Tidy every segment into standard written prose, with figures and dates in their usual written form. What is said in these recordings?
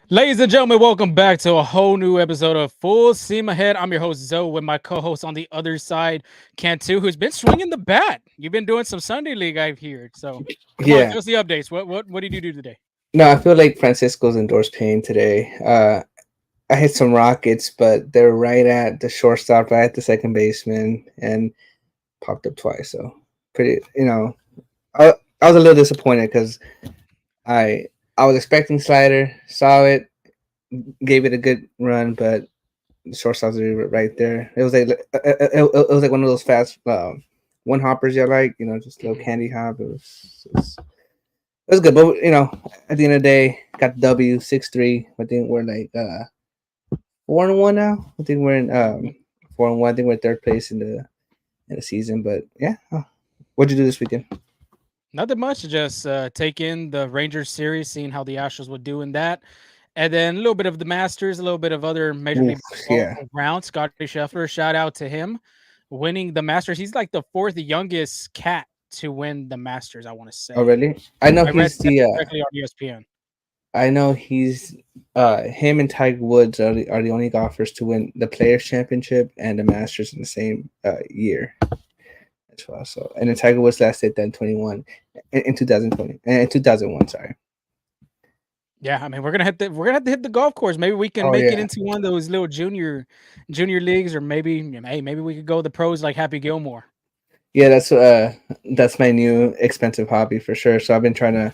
Ladies and gentlemen, welcome back to a whole new episode of Full Steam Ahead. I'm your host, Zoe, with my co host on the other side, Cantu, who's been swinging the bat. You've been doing some Sunday League, I've heard. So come on, Yeah. give us the updates. What did you do today? No, I feel like Francisco's endorsed pain today. I hit some rockets, but they're right at the shortstop, right at the second baseman, and popped up twice. So pretty, I was a little disappointed because I I was expecting slider, saw it, gave it a good run, but the shortstop's right there. It was like it was like one of those fast one hoppers you like, just a little Mhm. candy hop. It was good, but at the end of the day, got the W 6-3. I think we're like 4-1 now. I think we're in 4-1. I think we're third place in the season. But yeah, what'd you do this weekend? Nothing much. Just take in the Rangers series, seeing how the Astros would do in that. And then a little bit of the Masters, a little bit of other Major Oof, League Baseball yeah. around. Scotty Scheffler, shout out to him winning the Masters. He's like the fourth youngest cat to win the Masters, I want to Oh say. really? I know I read he's that the. directly on ESPN. I know he's. Him and Tiger Woods are the only golfers to win the Players Championship and the Masters in the same year as well. So and then Tiger Woods last hit then 21 in 2020 and in 2001. Sorry. Yeah, I mean we're gonna have to hit the golf course. Maybe we can Oh make it yeah. into one of those little junior leagues, or maybe we could go the pros like Happy Gilmore. Yeah, that's my new expensive hobby for sure. So I've been trying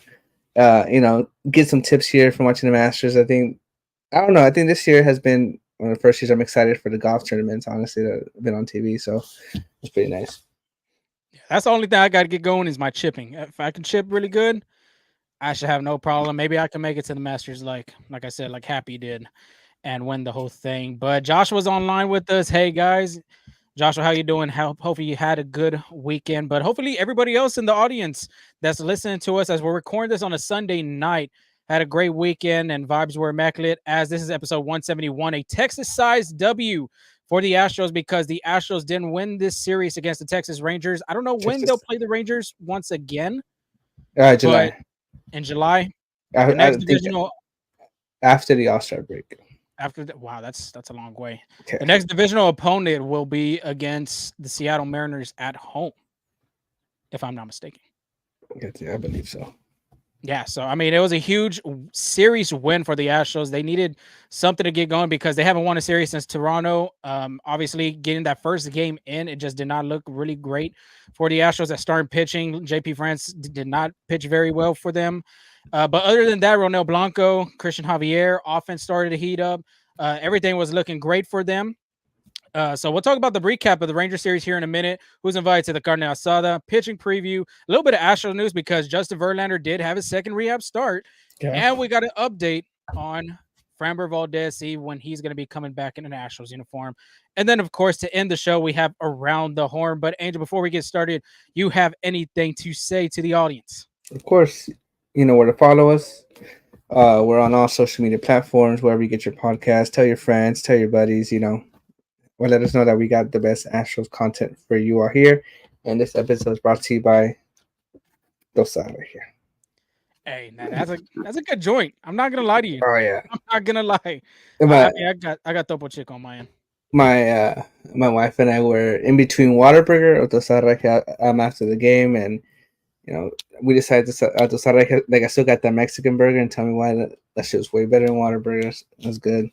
to get some tips here from watching the Masters. I don't know. I think this year has been one of the first years I'm excited for the golf tournaments. Honestly, that have been on TV, so it's pretty nice. Yeah, that's the only thing I got to get going is my chipping. If I can chip really good, I should have no problem. Maybe I can make it to the Masters, like I said, like Happy did, and win the whole thing. But Joshua's online with us. Hey guys, Joshua, how you doing? Hopefully you had a good weekend, but hopefully everybody else in the audience that's listening to us as we're recording this on a Sunday night had a great weekend and vibes were immaculate. As this is episode 171, a Texas-sized W for the Astros because the Astros didn't win this series against the Texas Rangers. I don't know when they'll Texas, play the Rangers once again, but July. in July, the I next think divisional after the All Star break. after the, wow, that's a long way. Okay, The next divisional opponent will be against the Seattle Mariners at home, if I'm not mistaken. I believe so. Yeah, so I mean, it was a huge series win for the Astros. They needed something to get going because they haven't won a series since Toronto. Obviously, getting that first game in, it just did not look really great for the Astros at starting pitching. JP France did not pitch very well for them. But other than that, Ronel Blanco, Christian Javier, offense started to heat up. Everything was looking great for them. So we'll talk about the recap of the Ranger series here in a minute. Who's invited to the Carne Asada pitching preview? A little bit of Astro news because Justin Verlander did have his second rehab start, Yeah. and we got an update on Framber Valdez, see when he's going to be coming back in an Astros uniform. And then, of course, to end the show, we have Around the Horn. But Angel, before we get started, you have anything to say to the audience? Of course, you know where to follow us. We're on all social media platforms, wherever you get your podcast. Tell your friends, tell your buddies. Or let us know that we got the best Astros content for you all here. And this episode is brought to you by Dosa right here. Hey, now that's a good joint. I'm not gonna lie to you. Oh yeah. I'm not gonna lie. I My mean, I got Topo Chico on my end. my wife and I were in between Whataburger or Dosa after the game, and you know we decided to Dosa like I still got that Mexican burger, and tell me why that shit was way better than Whataburgers. It was good.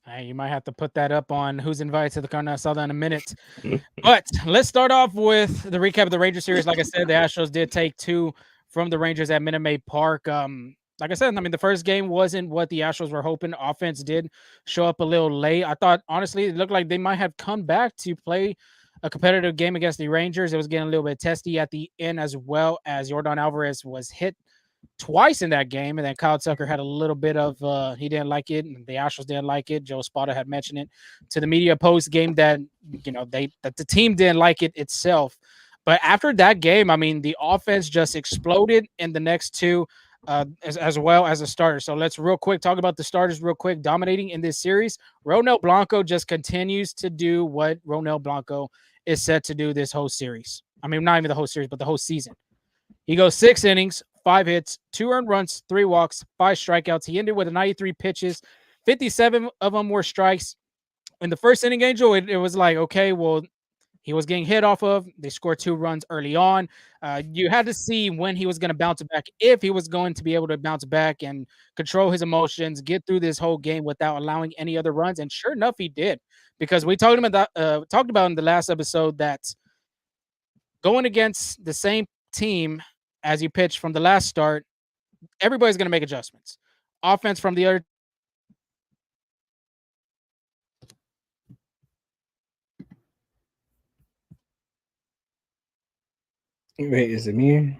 Hey, you might have to put that up on who's invited to the Carne Asada in a minute. Mhm. But let's start off with the recap of the Ranger series. Like I said, the Astros did take two from the Rangers at Minute Maid Park. Like I said, I mean, the first game wasn't what the Astros were hoping. Offense did show up a little late. I thought, honestly, it looked like they might have come back to play a competitive game against the Rangers. It was getting a little bit testy at the end, as well as Jordan Alvarez was hit twice in that game, and then Kyle Tucker had a little bit of he didn't like it, and the Astros didn't like it. Joe Spada had mentioned it to the media post game that that the team didn't like it itself. But after that game, I mean, the offense just exploded in the next two, as well as the starters. So let's real quick talk about the starters real quick. Dominating in this series, Ronel Blanco just continues to do what Ronel Blanco is set to do this whole series. I mean, not even the whole series, but the whole season. He goes 6 innings, 5 hits, 2 earned runs, 3 walks, 5 strikeouts. He ended with 93 pitches, 57 of them were strikes. In the first inning, Angel, it was like, okay, well, he was getting hit off of. They scored 2 runs early on. You had to see when he was going to bounce back, if he was going to be able to bounce back and control his emotions, get through this whole game without allowing any other runs. And sure enough, he did, because we talked about in the last episode that going against the same team as you pitched from the last start, everybody's going to make adjustments. Offense from the other. Wait, is it me?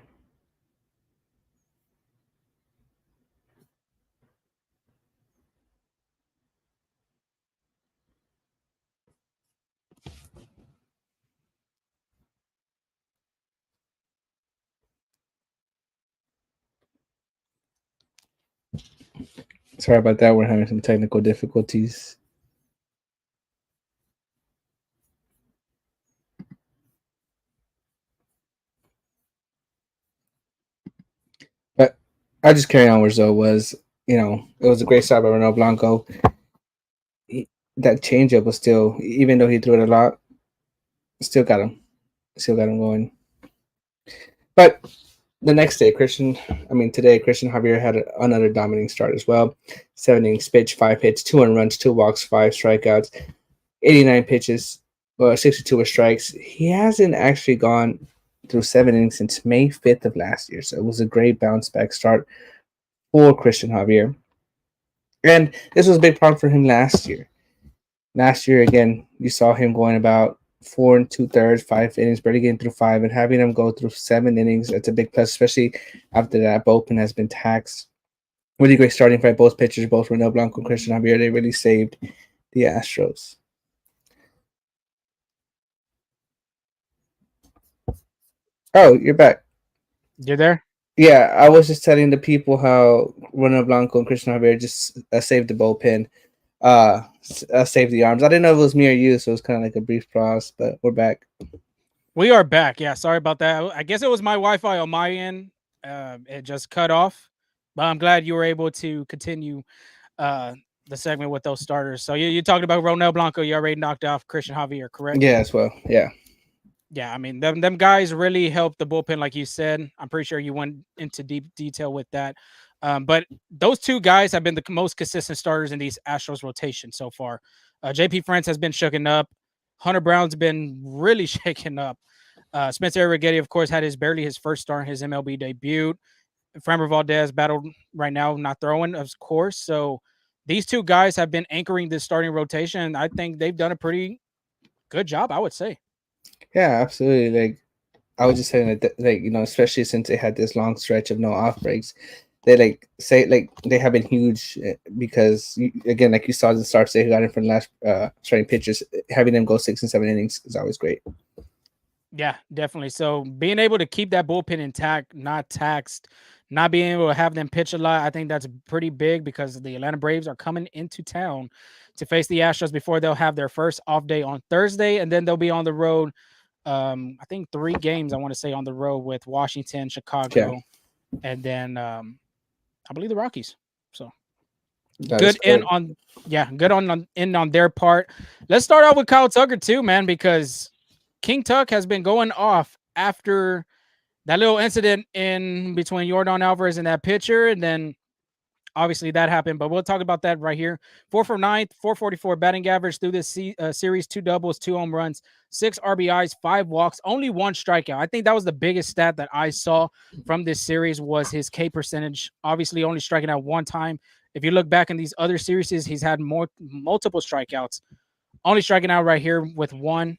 Sorry about that. We're having some technical difficulties. But I just carry on where Zoe was. It was a great start by Ronel Blanco. That changeup was still, even though he threw it a lot, still got him. Still got him going. But the next day, today, Cristian Javier had another dominating start as well. 7 innings pitched, 5 hits, 2 earned runs, 2 walks, 5 strikeouts, 89 pitches, 62 were strikes. He hasn't actually gone through 7 innings since May 5th of last year. So it was a great bounce back start for Cristian Javier. And this was a big problem for him last year. Last year, again, you saw him going about 4 2/3, 5 innings, barely getting through 5, and having him go through 7 innings, that's a big plus, especially after that bullpen has been taxed. Really great starting fight, both pitchers, both Ronel Blanco and Cristian Javier. They really saved the Astros. Oh, you're back. You're there? Yeah, I was just telling the people how Ronel Blanco and Cristian Javier just saved the bullpen, saved the arms. I didn't know if it was me or you, so it was kind of like a brief pause, but we're back. We are back. Yeah, sorry about that. I guess it was my Wi-Fi on my end. It just cut off, but I'm glad you were able to continue the segment with those starters. So you talked about Ronel Blanco. You already knocked off Cristian Javier, correct? Yeah, as well. Yeah. Yeah, I mean them guys really helped the bullpen, like you said. I'm pretty sure you went into deep detail with that. But those 2 guys have been the most consistent starters in these Astros rotation so far. JP France has been shooken up. Hunter Brown's been really shaken up. Spencer Arrighetti, of course, had barely his first start in his MLB debut. Framber Valdez battled right now, not throwing, of course. So these 2 guys have been anchoring this starting rotation, and I think they've done a pretty good job, I would say. Yeah, absolutely. Like I was just saying that, especially since they had this long stretch of no off breaks, they they have been huge because again, like you saw the starts they got in from the last starting pitchers, having them go 6 and 7 innings is always great. Yeah, definitely. So being able to keep that bullpen intact, not taxed, not being able to have them pitch a lot, I think that's pretty big because the Atlanta Braves are coming into town to face the Astros before they'll have their first off day on Thursday, and then they'll be on the road. I think 3 games I want to say on the road with Washington, Chicago, and then I believe the Rockies. So good in on good on their part. Let's start out with Kyle Tucker too, man, because King Tuck has been going off after that little incident in between Yordan Alvarez and that pitcher, and then obviously that happened. But we'll talk about that right here. 4 for 9, 444 batting average through this series, 2 doubles, 2 home runs, 6 RBIs, 5 walks, only 1 strikeout. I think that was the biggest stat that I saw from this series was his K percentage. Obviously, only striking out 1 time. If you look back in these other series, he's had multiple strikeouts. Only striking out right here with 1.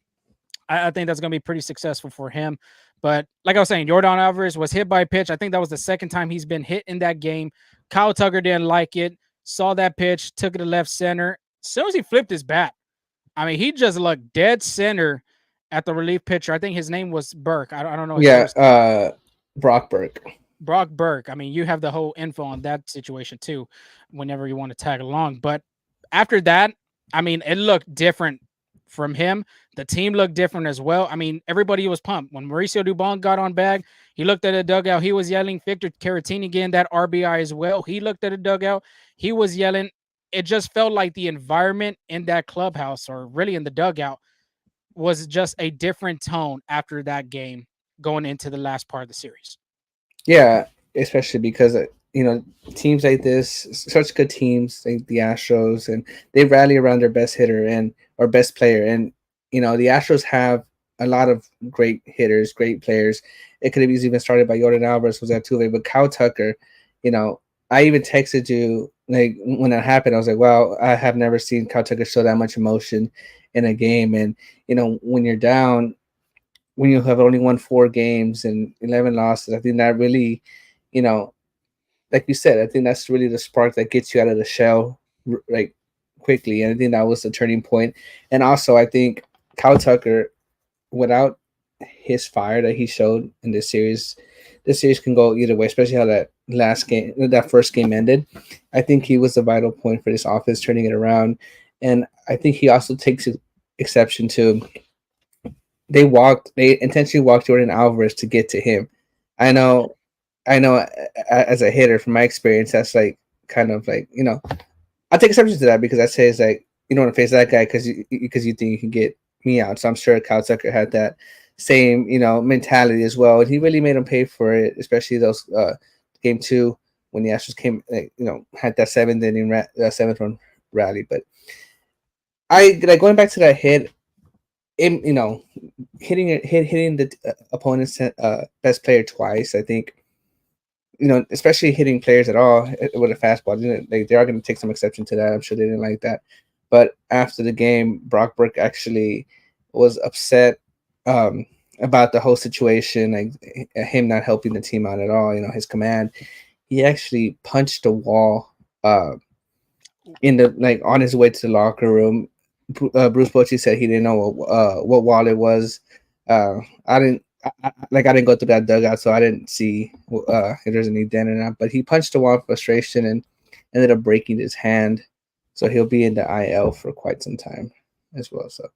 I think that's going to be pretty successful for him. But like I was saying, Yordan Alvarez was hit by a pitch. I think that was the second time he's been hit in that game. Kyle Tucker didn't like it, saw that pitch, took it to left center. As soon as he flipped his bat, I mean, he just looked dead center at the relief pitcher. I think his name was Burke. I don't know his first name. Brock Burke. Brock Burke. I mean, you have the whole info on that situation too, whenever you want to tag along. But after that, I mean, it looked different from him. The team looked different as well. I mean, everybody was pumped. When Mauricio Dubon got on bag, he looked at the dugout. He was yelling. Victor Caratini getting that RBI as well. He looked at the dugout. He was yelling. It just felt like the environment in that clubhouse, or really in the dugout, was just a different tone after that game going into the last part of the series. Yeah, especially because teams like this, such good teams like the Astros, and they rally around their best hitter and or best player, and the Astros have a lot of great hitters, great players. It could have easily been started by Jordan Alvarez, was Altuve, but Kyle Tucker, I even texted you like when that happened. I was like, wow, I have never seen Kyle Tucker show that much emotion in a game, and when you're down, when you have only won 4 games and 11 losses, I think that really, you know, like you said, I think that's really the spark that gets you out of the shell like quickly. And I think that was the turning point. And also, I think Kyle Tucker, without his fire that he showed in this series can go either way, especially how that first game ended. I think he was the vital point for this offense turning it around. And I think he also takes exception to they intentionally walked Jordan Alvarez to get to him. I know, as a hitter from my experience, that's like kind of like I take exception to that because I say it's like you don't want to face that guy because you think you can get me out. So I'm sure Kyle Tucker had that same mentality as well, and he really made him pay for it, especially those game 2 when the Astros came had that seventh run rally. But I like going back to that hit. Hitting the opponent's best player twice. I think especially hitting players at all with a fastball. They are going to take some exception to that. I'm sure they didn't like that. But after the game, Brock Burke actually was upset about the whole situation, like him not helping the team out at all. His command. He actually punched a wall in the on his way to the locker room. Bruce Bochy said he didn't know what wall it was. I didn't I didn't go through that dugout, so I didn't see if there's any dent or not. But he punched the wall in frustration and ended up breaking his hand, so he'll be in the IL for quite some time as well. So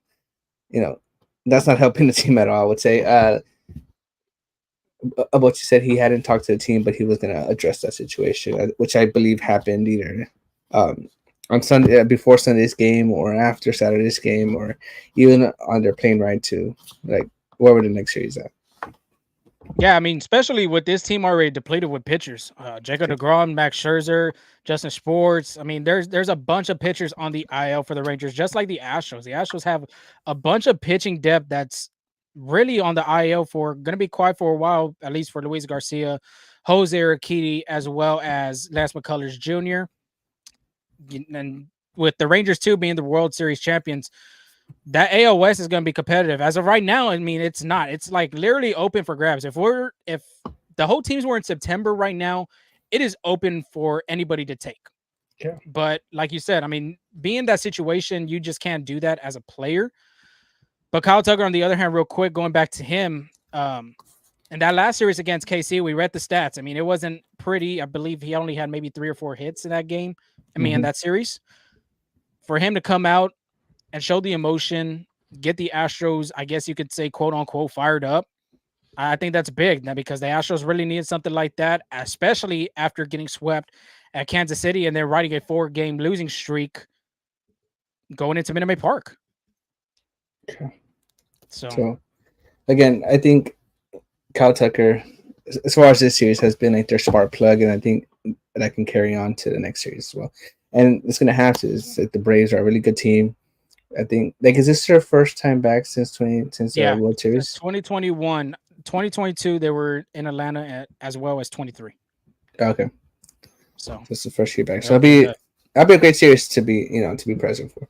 that's not helping the team at all. I would say. Bochy said he hadn't talked to the team, but he was going to address that situation, which I believe happened either on Sunday before Sunday's game or after Saturday's game or even on their plane ride to wherever the next series at. Yeah, I mean, especially with this team already depleted with pitchers, Jacob DeGrom, Max Scherzer, Justin Sports. I mean, there's a bunch of pitchers on the IL for the Rangers, just like the Astros. The Astros have a bunch of pitching depth that's really on the IL for going to be quiet for a while, at least for Luis Garcia, Jose Urquidy, as well as Lance McCullers Jr. And with the Rangers too being the World Series champions, that AL West is going to be competitive. As of right now, I mean, it's not. It's like literally open for grabs. If the whole teams were in September right now, it is open for anybody to take. Yeah. But like you said, I mean, being in that situation, you just can't do that as a player. But Kyle Tucker, on the other hand, real quick, going back to him, in that last series against KC, we read the stats. I mean, it wasn't pretty. I believe he only had maybe 3 or 4 hits in that game. In that series. For him to come out and show the emotion, get the Astros, I guess you could say, quote unquote, fired up. I think that's big now because the Astros really needed something like that, especially after getting swept at Kansas City and then riding a 4-game losing streak going into Minute Maid Park. Okay. So again, I think Kyle Tucker, as far as this series, has been like their spark plug, and I think that can carry on to the next series as well. And it's going to have to. It's like the Braves are a really good team. I think is this their first time back since the World Series? 2021, 2022 they were in Atlanta as well as 23. Okay, so this is the first year back. So that'll be a great series to be present for.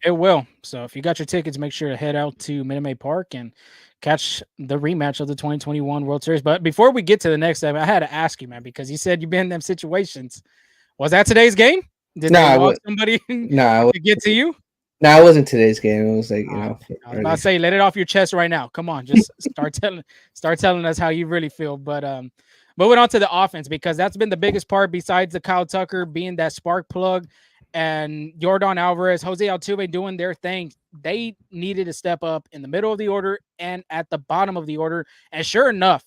It will. So if you got your tickets, make sure to head out to Minute Maid Park and catch the rematch of the 2021 World Series. But before we get to the next step, I had to ask you, man, because you said you've been in them situations. Was that today's game? Did they walk somebody to get to you? No, it wasn't today's game. It was like I was about to say, let it off your chest right now. Come on, just start telling us how you really feel. But moving on to the offense, because that's been the biggest part besides the Kyle Tucker being that spark plug and Jordan Alvarez, Jose Altuve doing their thing. They needed to step up in the middle of the order and at the bottom of the order. And sure enough,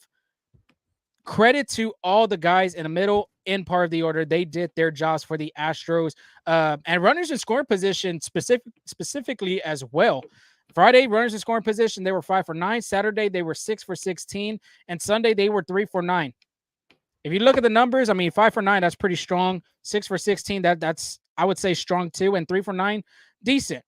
credit to all the guys in the middle in part of the order. They did their jobs for the Astros, and runners in scoring position specifically as well. Friday, runners in scoring position, they were 5 for 9. Saturday, they were 6 for 16. And Sunday, they were 3 for 9. If you look at the numbers, I mean, 5 for 9, that's pretty strong. 6 for 16, that's I would say strong too. And 3 for 9, decent.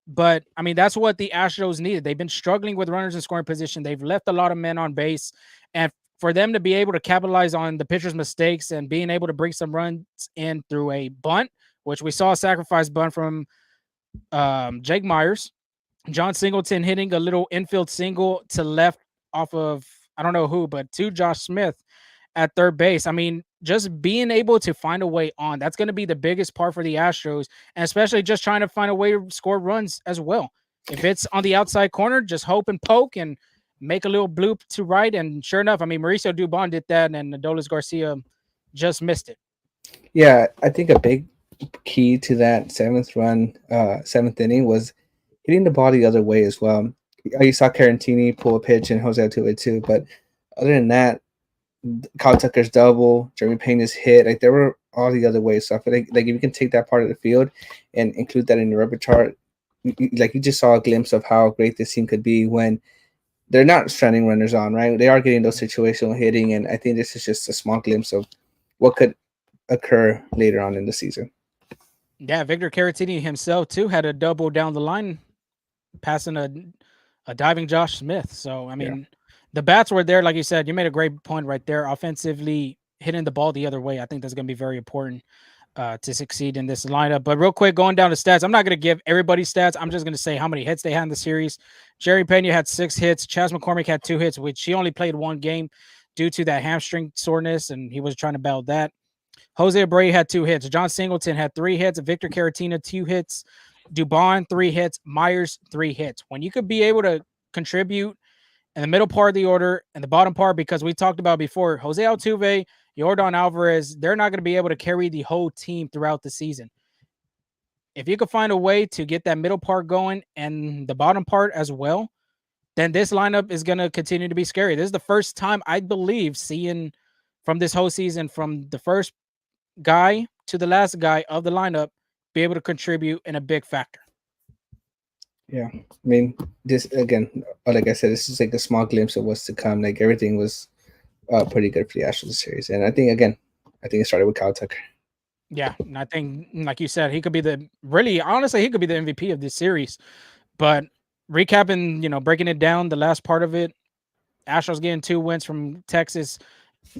But I mean, that's what the Astros needed. They've been struggling with runners in scoring position. They've left a lot of men on base, and for them to be able to capitalize on the pitcher's mistakes and being able to bring some runs in through a bunt, which we saw a sacrifice bunt from Jake Myers, John Singleton hitting a little infield single to left off of I don't know who, but to Josh Smith at third base. I mean, just being able to find a way on, that's going to be the biggest part for the Astros, and especially just trying to find a way to score runs as well. If it's on the outside corner, just hope and poke and make a little bloop to right. And sure enough, I mean, Mauricio Dubon did that, and Adolis Garcia just missed it. Yeah, I think a big key to that seventh inning was hitting the ball the other way as well. You saw Carantini pull a pitch and Jose Altuve too, but other than that, Kyle Tucker's double, Jeremy Pena's hit, like there were all the other ways. So I feel like if you can take that part of the field and include that in your repertoire, like you just saw a glimpse of how great this team could be when they're not stranding runners on, right? They are getting those situational hitting, and I think this is just a small glimpse of what could occur later on in the season. Yeah, Victor Caratini himself too had a double down the line, passing a diving Josh Smith. So I Yeah. mean, the bats were there, like you said. You made a great point right there. Offensively, hitting the ball the other way, I think that's going to be very important to succeed in this lineup. But real quick, going down to stats, I'm not going to give everybody stats. I'm just going to say how many hits they had in the series. Jerry Pena had 6 hits. Chas McCormick had 2 hits, which he only played one game due to that hamstring soreness, and he was trying to battle that. Jose Abreu had 2 hits. John Singleton had 3 hits. Victor Caratina, 2 hits. Dubon, 3 hits. Myers, 3 hits. When you could be able to contribute in the middle part of the order and the bottom part, because we talked about before, Jose Altuve, Jordan Alvarez, they're not going to be able to carry the whole team throughout the season. If you could find a way to get that middle part going and the bottom part as well, then this lineup is going to continue to be scary. This is the first time, I believe, seeing from this whole season, from the first guy to the last guy of the lineup, be able to contribute in a big factor. Yeah, I mean, this again, like I said, this is like a small glimpse of what's to come. Like everything was pretty good for the Astros series, and I think it started with Kyle Tucker. Yeah, and I think, like you said, he could be honestly, he could be the MVP of this series. But recapping, breaking it down, the last part of it, Astros getting 2 wins from Texas.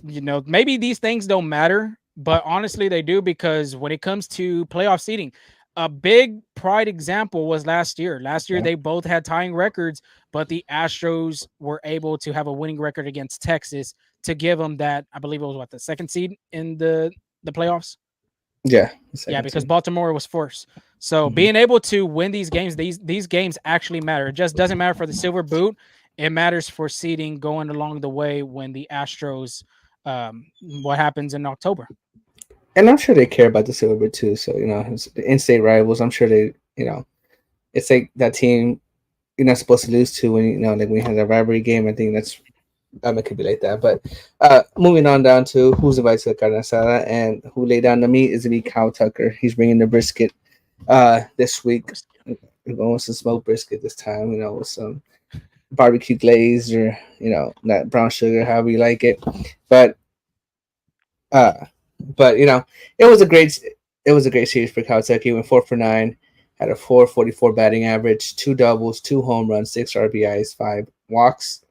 Maybe these things don't matter, but honestly, they do, because when it comes to playoff seeding, a big pride example was last year. Last year, Yeah. they both had tying records, but the Astros were able to have a winning record against Texas to give them that. I believe it was the second seed in the playoffs. Yeah, Yeah, because team. Baltimore was first. So being able to win these games, these games actually matter. It just doesn't matter for the silver boot. It matters for seeding going along the way when the Astros, what happens in October. And I'm sure they care about the silver too. So it's the in-state rivals. I'm sure they, it's like that team you're not supposed to lose to when like when you have that rivalry game. I think that's it could be like that. But moving on down to who's invited to the Carne Asada and who laid down the meat is to be Kyle Tucker. He's bringing the brisket this week. We're going with some smoked brisket this time, with some barbecue glaze or that brown sugar, however you like it. But uh, it was a great series for Kyle Tucker. He went 4 for 9, had a 4.44 batting average, 2 doubles, 2 home runs, 6 RBIs, 5 walks.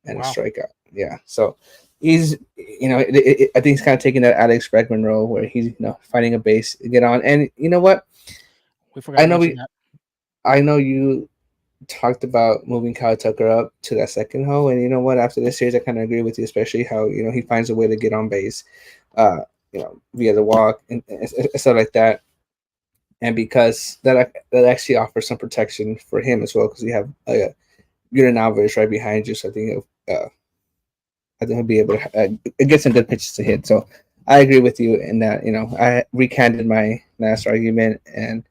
And a strikeout. Yeah. So he's, I think he's kind of taking that Alex Bregman role where he's, finding a base, get on. And you know what? We forgot to mention that. I know you talked about moving Kyle Tucker up to that second hole. And you know what? After this series, I kind of agree with you, especially how, he finds a way to get on base, via the walk and stuff like that. And because that actually offers some protection for him as well, because you have Jordan Alvarez right behind you. So I think he'll be able to get some good pitches to hit. So I agree with you in that, I recanted my last argument and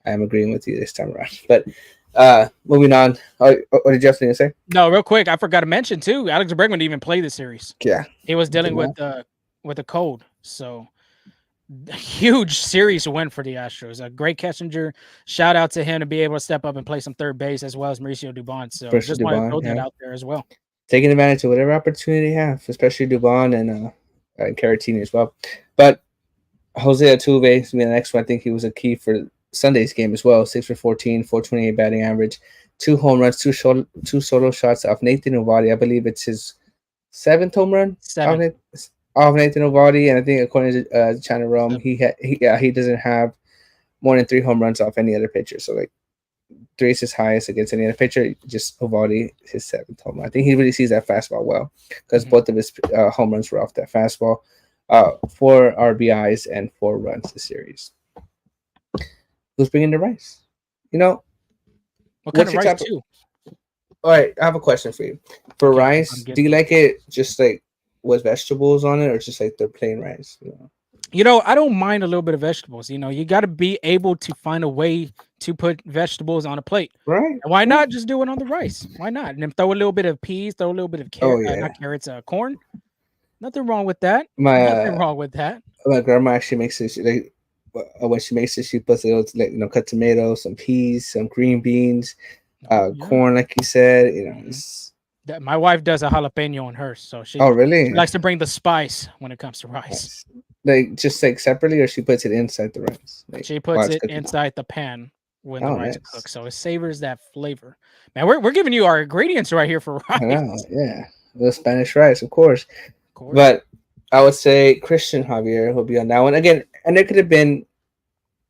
I'm agreeing with you this time around. But moving on. Oh, what did you have to say? No, real quick, I forgot to mention too. Alex Bregman didn't even play the series. Yeah. He was Did dealing not. with a cold, so huge series win for the Astros. A great Kessinger. Shout out to him to be able to step up and play some third base as well as Mauricio Dubon. So Especially just want to Dubon, throw that yeah. out there as well. Taking advantage of whatever opportunity they have, especially Dubon and Caratini as well. But Jose Altuve is the next one. I think he was a key for Sunday's game as well. 6 for 14, 428 batting average, 2 home runs, two solo shots off Nathan Novadi. I believe it's his seventh home run off, 7. off Nathan Novadi, and I think according to China Rome, 7. he doesn't have more than 3 home runs off any other pitcher. So like three is his highest against any other pitcher. Just Novadi his seventh home run. I think he really sees that fastball well because both of his home runs were off that fastball. 4 RBIs and 4 runs this series. Who's bringing the rice? What kind What's of your rice type of? too? All right, I have a question for you. For Okay, I'm rice, do getting you it. like it just like with vegetables on it, or just like the plain rice? I don't mind a little bit of vegetables. You got to be able to find a way to put vegetables on a plate. Right. And why Right. not just do it on the rice? Why not? And then throw a little bit of peas, throw a little bit of Oh not yeah. carrots, corn. Nothing wrong with that. My Nothing wrong with that. my grandma actually makes this like when she makes it, she puts it like cut tomatoes, some peas, some green beans, Oh yeah. corn, like you said. Mhm. It's My wife does a jalapeno on hers, so oh she really? likes to bring the spice when it comes to rice. Nice. Like just like separately, or she puts it inside the rice, like She while puts it's it cooking. inside the pan when the Oh, rice nice. cooks, so it savors that flavor. Man, we're giving you our ingredients right here for I know, rice. yeah. The Spanish rice, of course. Of course. But I would say Christian Javier will be on that one again. And it could have been.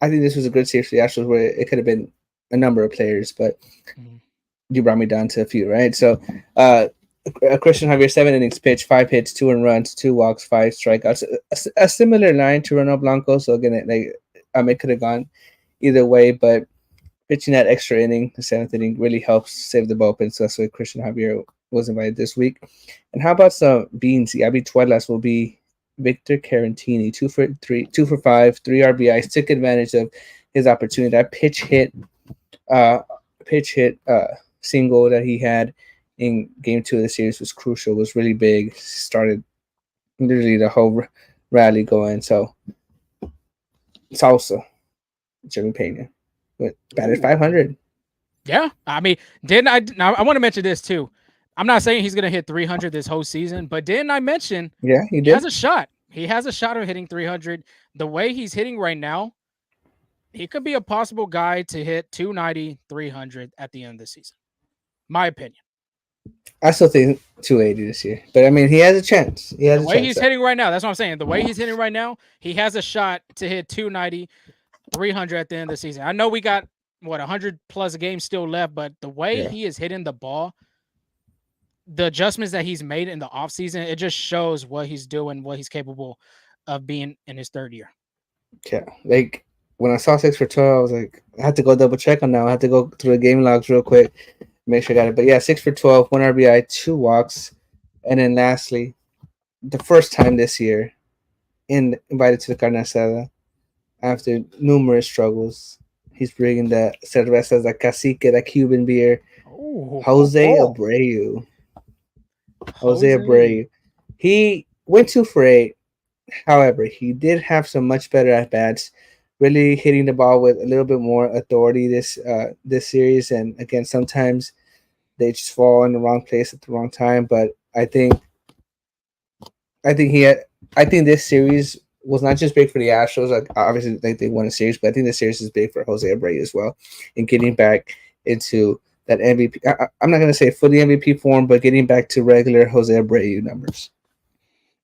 I think this was a good series for the Astros, where it could have been a number of players, but Mhm. you brought me down to a few, right? So, Christian Javier, 7 innings pitched, 5 hits, 2 earned runs, 2 walks, 5 strikeouts. A similar line to Ronel Blanco. So again, it could have gone either way, but pitching that extra inning, the 7th inning, really helps save the bullpen. So that's why Christian Javier was invited this week. And how about some beans? Abby Tuelas will be Victor Carantini, 2 for 3, 2 for 5, 3 RBIs. Took advantage of his opportunity. That uh, single that he had in Game 2 of the series was crucial. Was really big. Started literally the whole rally going. So salsa, Jimmy Pena, with batted Ooh. 500. Yeah, I mean, didn't I? Now I want to mention this too. I'm not saying he's gonna hit 300 this whole season, but didn't I mention Yeah, he he has did. a shot? He has a shot of hitting 300. The way he's hitting right now, he could be a possible guy to hit 290, 300 at the end of the season. My opinion. I still think 280 this year, but I mean, he has a chance. He The has a way chance. he's hitting right now, that's what I'm saying. The way he's hitting right now, he has a shot to hit 290, 300 at the end of the season. I know we got 100 plus games still left, but the way Yeah, he is hitting the ball, the adjustments that he's made in the offseason, it just shows what he's doing, what he's capable of being in his third year. yeah. Like when I saw 6 for 12, I was like, I had to go double check on that. I had to go through the game logs real quick, make sure I got it. But yeah, 6 for 12, 1 RBI, 2 walks, and then lastly, the first time this year, invited to the Carne Asada after numerous struggles. He's bringing the Cervezas, the Cacique, the Cuban beer. Oh, Jose Abreu. Jose Jose. Abreu. He went 2 for 8. However, he did have some much better at bats, really hitting the ball with a little bit more authority this series. And again, sometimes they just fall in the wrong place at the wrong time. But I think he had, I think this series was not just big for the Astros. Like obviously, they won a series, but I think this series is big for Jose Abreu as well, in getting back into that MVP. I'm not gonna say fully MVP form, but getting back to regular Jose Abreu numbers.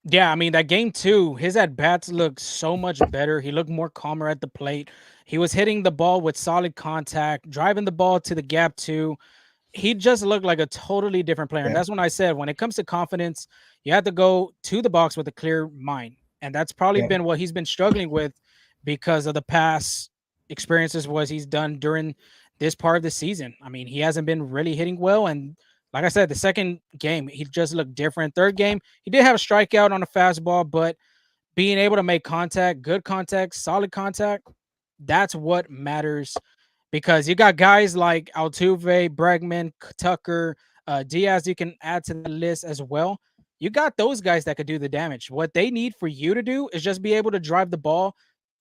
Yeah, I mean that game too. His at bats looked so much better. He looked more calmer at the plate. He was hitting the ball with solid contact, driving the ball to the gap too. He just looked like a totally different player. And Yeah, that's when I said, when it comes to confidence, you have to go to the box with a clear mind. And that's probably yeah, been what he's been struggling with because of the past experiences was he's done during this part of the season. I mean, he hasn't been really hitting well. And like I said, the second game, he just looked different. Third game, he did have a strikeout on a fastball, but being able to make contact, good contact, solid contact, that's what matters because you got guys like Altuve, Bregman, Tucker, Diaz. You can add to the list as well. You got those guys that could do the damage. What they need for you to do is just be able to drive the ball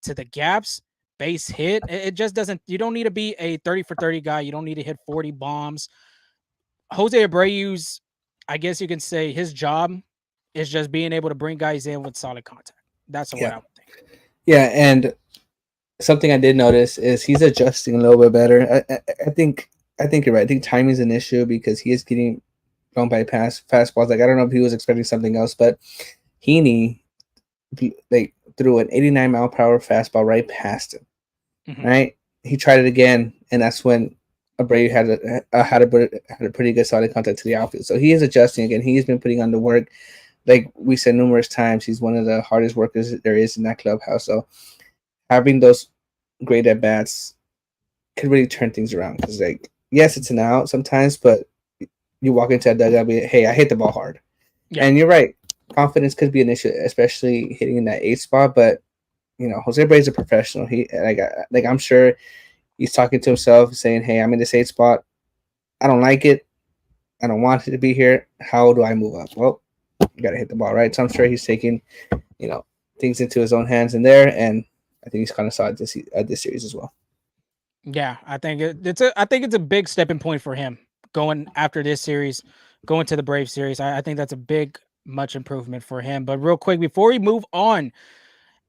to the gaps, base hit. It just doesn't. You don't need to be a 30 for 30 guy. You don't need to hit 40 bombs. Jose Abreu's, I guess you can say his job is just being able to bring guys in with solid contact. That's what Yeah, I would think. yeah, and something I did notice is he's adjusting a little bit better. I think you're right. I think timing is an issue because he is getting blown by fastballs. Like I don't know if he was expecting something else, but Heaney like threw an 89 mile per hour fastball right past him. Mhm. Right, he tried it again, and that's when Abreu had a pretty good solid contact to the outfield. So he is adjusting again. He has been putting on the work. Like we said numerous times, he's one of the hardest workers there is in that clubhouse. So having those great at bats can really turn things around. Because like, yes, it's an out sometimes, but you walk into a dugout, be hey, I hit the ball hard, Yeah. and you're right. Confidence could be an issue, especially hitting in that eight spot. But Jose Abreu is a professional. He like I'm sure he's talking to himself, saying, "Hey, I'm in this eight spot. I don't like it. I don't want it to be here. How do I move up?" Well, you got to hit the ball, right? So I'm sure he's taking, you know, things into his own hands in there, and I think he's kind of saw it this series as well. Yeah, I think it's a big stepping point for him going after this series, going to the Brave series. I think that's a big much improvement for him. But real quick before we move on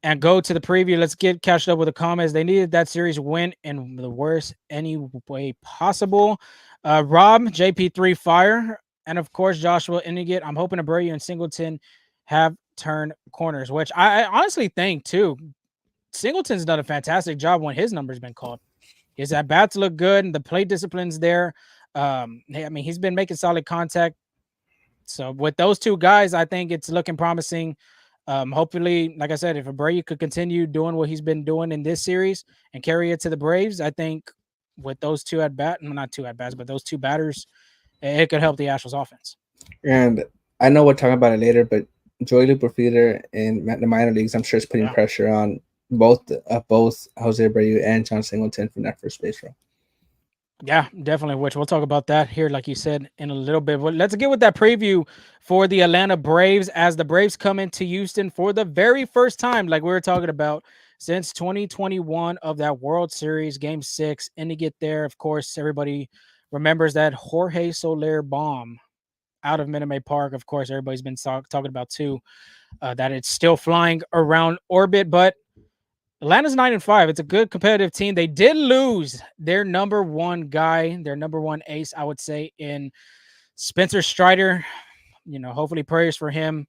and go to the preview, let's get catched up with the comments. They needed that series win in the worst any way possible. Rob JP3 Fire and of course Joshua Inniget. I'm hoping Abreu and Singleton have turned corners, which I honestly think too. Singleton's done a fantastic job when his number's been called. His at bats look good, and the plate discipline's there. I mean, he's been making solid contact. So with those two guys, I think it's looking promising. Hopefully, like I said, if Abreu could continue doing what he's been doing in this series and carry it to the Braves, I think with those two at bat, not two at bats, but those two batters, it could help the Astros offense. And I know we'll talk about it later, but Joey Loperfido in the minor leagues, I'm sure is putting Yeah. pressure on both Jose Abreu and John Singleton from that first base role. Yeah, definitely. Which we'll talk about that here, like you said, in a little bit. But let's get with that preview for the Atlanta Braves as the Braves come into Houston for the very first time, like we were talking about, since 2021 of that World Series Game 6. And to get there, of course, everybody remembers that Jorge Soler bomb out of Minute Maid Park. Of course, everybody's been talking about too, that it's still flying around orbit, but Atlanta's 9-5. It's a good competitive team. They did lose their number one guy, their number one ace, I would say, in Spencer Strider. Hopefully prayers for him.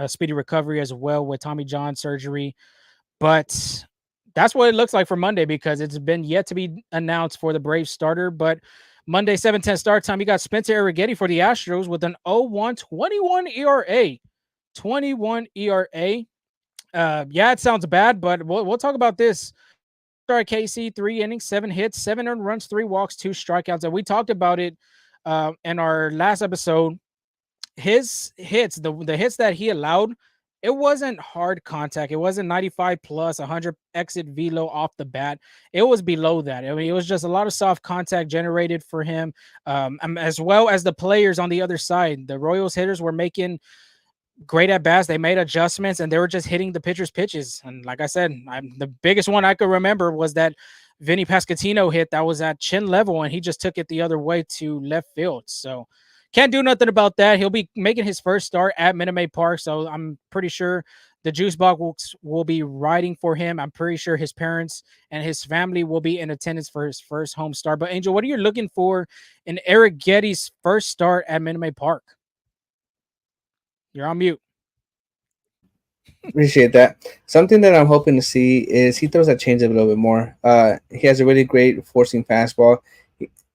Speedy recovery as well with Tommy John surgery. But that's what it looks like for Monday because it's been yet to be announced for the Braves starter. But Monday, 7:10 start time, you got Spencer Arrighetti for the Astros with an 0-1 21 ERA. 21 ERA. Yeah, it sounds bad, but we'll talk about this. Start KC, 3 innings, 7 hits, 7 earned runs, 3 walks, 2 strikeouts. And we talked about it in our last episode. His hits, the hits that he allowed, it wasn't hard contact. It wasn't 95 plus 100 exit velo off the bat. It was below that. I mean, it was just a lot of soft contact generated for him, as well as the players on the other side. The Royals hitters were making great at bats. They made adjustments and they were just hitting the pitcher's pitches. And like I said, the biggest one I could remember was that Vinny Pasquantino hit that was at chin level and he just took it the other way to left field. So can't do nothing about that. He'll be making his first start at Minute Maid Park. So I'm pretty sure the juice box will be riding for him. I'm pretty sure his parents and his family will be in attendance for his first home start. But Angel, what are you looking for in Eric Getty's first start at Minute Maid Park? You're on mute. Appreciate that. Something that I'm hoping to see is he throws that changeup a little bit more. He has a really great forcing fastball.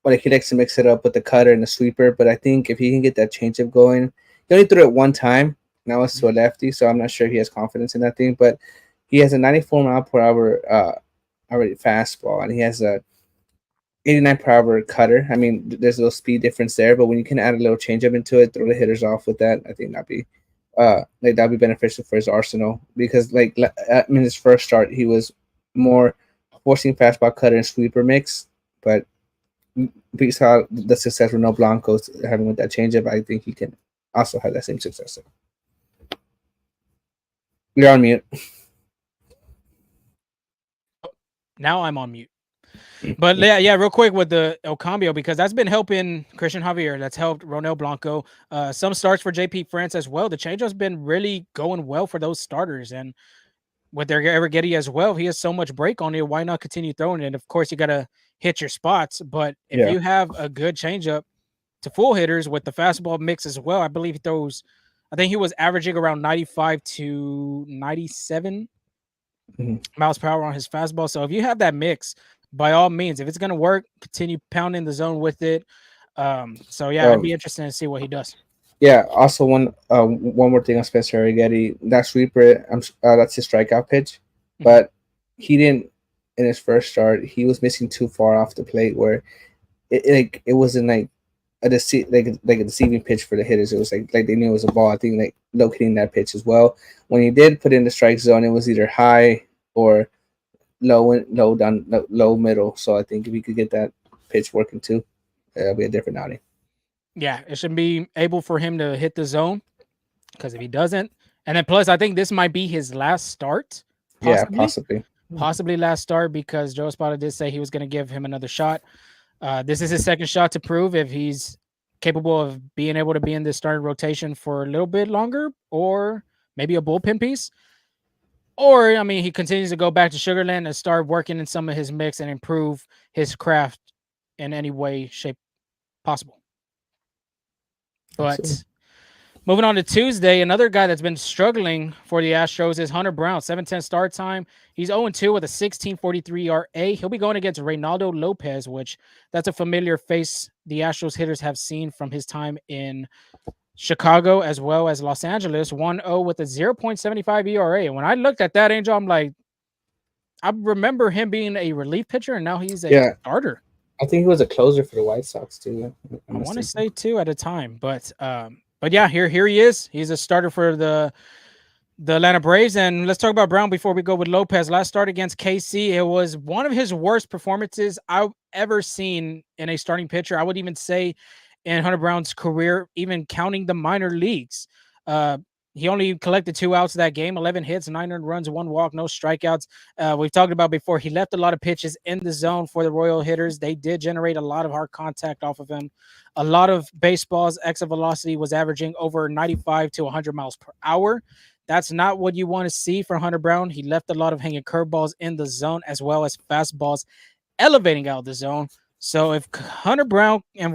But he likes to mix it up with the cutter and the sweeper. But I think if he can get that changeup going, he only threw it one time. Now it's to a lefty, so I'm not sure he has confidence in that thing. But he has a 94 mile per hour already fastball, and he has a 89 per hour cutter. I mean, there's a little speed difference there, but when you can add a little changeup into it, throw the hitters off with that, I think that'd be like that'd be beneficial for his arsenal because in his first start he was more forcing fastball cutter and sweeper mix, but we saw the success with no Blancos having with that changeup. I think he can also have that same success. You're on mute. Now I'm on mute. But yeah, real quick with the El Cambio, because that's been helping Cristian Javier. That's helped Ronel Blanco. Some starts for JP France as well. The changeup's been really going well for those starters. And with their Arrighetti as well, he has so much break on it. Why not continue throwing it? And of course, you got to hit your spots. But if Yeah. you have a good changeup to full hitters with the fastball mix as well, I believe he throws, I think he was averaging around 95 to 97 miles per hour on his fastball. So if you have that mix, by all means, if it's going to work, continue pounding the zone with it. So yeah, I'd be interested to see what he does. Yeah. Also, one more thing on Spencer Arrighetti. That sweeper, that's his strikeout pitch, but he didn't in his first start. He was missing too far off the plate where it wasn't like a like a deceiving pitch for the hitters. It was like they knew it was a ball. I think like locating that pitch as well. When he did put in the strike zone, it was either high or low middle. So I think if he could get that pitch working too, it'll be a different outing. Yeah, it should be able for him to hit the zone, because if he doesn't, and then plus I think this might be his last start, possibly last start, because Joe Espada did say he was going to give him another shot. This is his second shot to prove if he's capable of being able to be in this starting rotation for a little bit longer, or maybe a bullpen piece. Or, I mean, he continues to go back to Sugarland and start working in some of his mix and improve his craft in any way, shape possible. But absolutely. Moving on to Tuesday, another guy that's been struggling for the Astros is Hunter Brown. 7-10 start time. He's 0-2 with a 16.43 ERA. He'll be going against Reynaldo Lopez, which that's a familiar face the Astros hitters have seen from his time in Chicago as well as Los Angeles. 1-0 with a 0.75 ERA. And when I looked at that, Angel, I'm like, I remember him being a relief pitcher, and now he's a starter. I think he was a closer for the White Sox too. I want to say too at a time, but yeah, here he is. He's a starter for the Atlanta Braves. And let's talk about Brown before we go with Lopez. Last start against KC, it was one of his worst performances I've ever seen in a starting pitcher. I would even say in Hunter Brown's career, even counting the minor leagues. He only collected 2 outs that game, 11 hits, 9 earned runs, 1 walk, no strikeouts. We've talked about before, he left a lot of pitches in the zone for the Royal hitters. They did generate a lot of hard contact off of him. A lot of baseballs, exit velocity was averaging over 95 to 100 miles per hour. That's not what you want to see from Hunter Brown. He left a lot of hanging curveballs in the zone as well as fastballs elevating out of the zone. So if Hunter Brown, and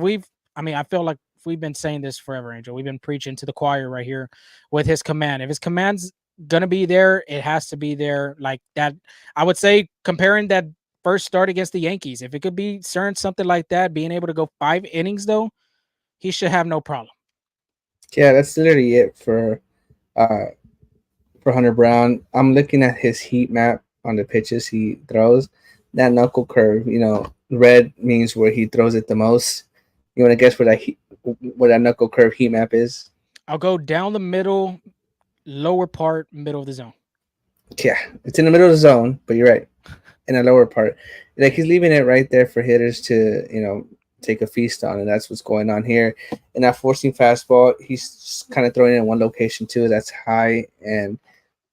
I feel like we've been saying this forever, Angel. We've been preaching to the choir right here with his command. If his command's going to be there, it has to be there like that. I would say comparing that first start against the Yankees, if it could be certain something like that, being able to go 5 innings, though, he should have no problem. Yeah, that's literally it for Hunter Brown. I'm looking at his heat map on the pitches he throws. That knuckle curve, red means where he throws it the most. You want to guess where that knuckle curve heat map is? I'll go down the middle, lower part, middle of the zone. Yeah, it's in the middle of the zone, but you're right. In the lower part. Like he's leaving it right there for hitters to, take a feast on, and that's what's going on here. And that forcing fastball, he's just kind of throwing it in one location too. That's high and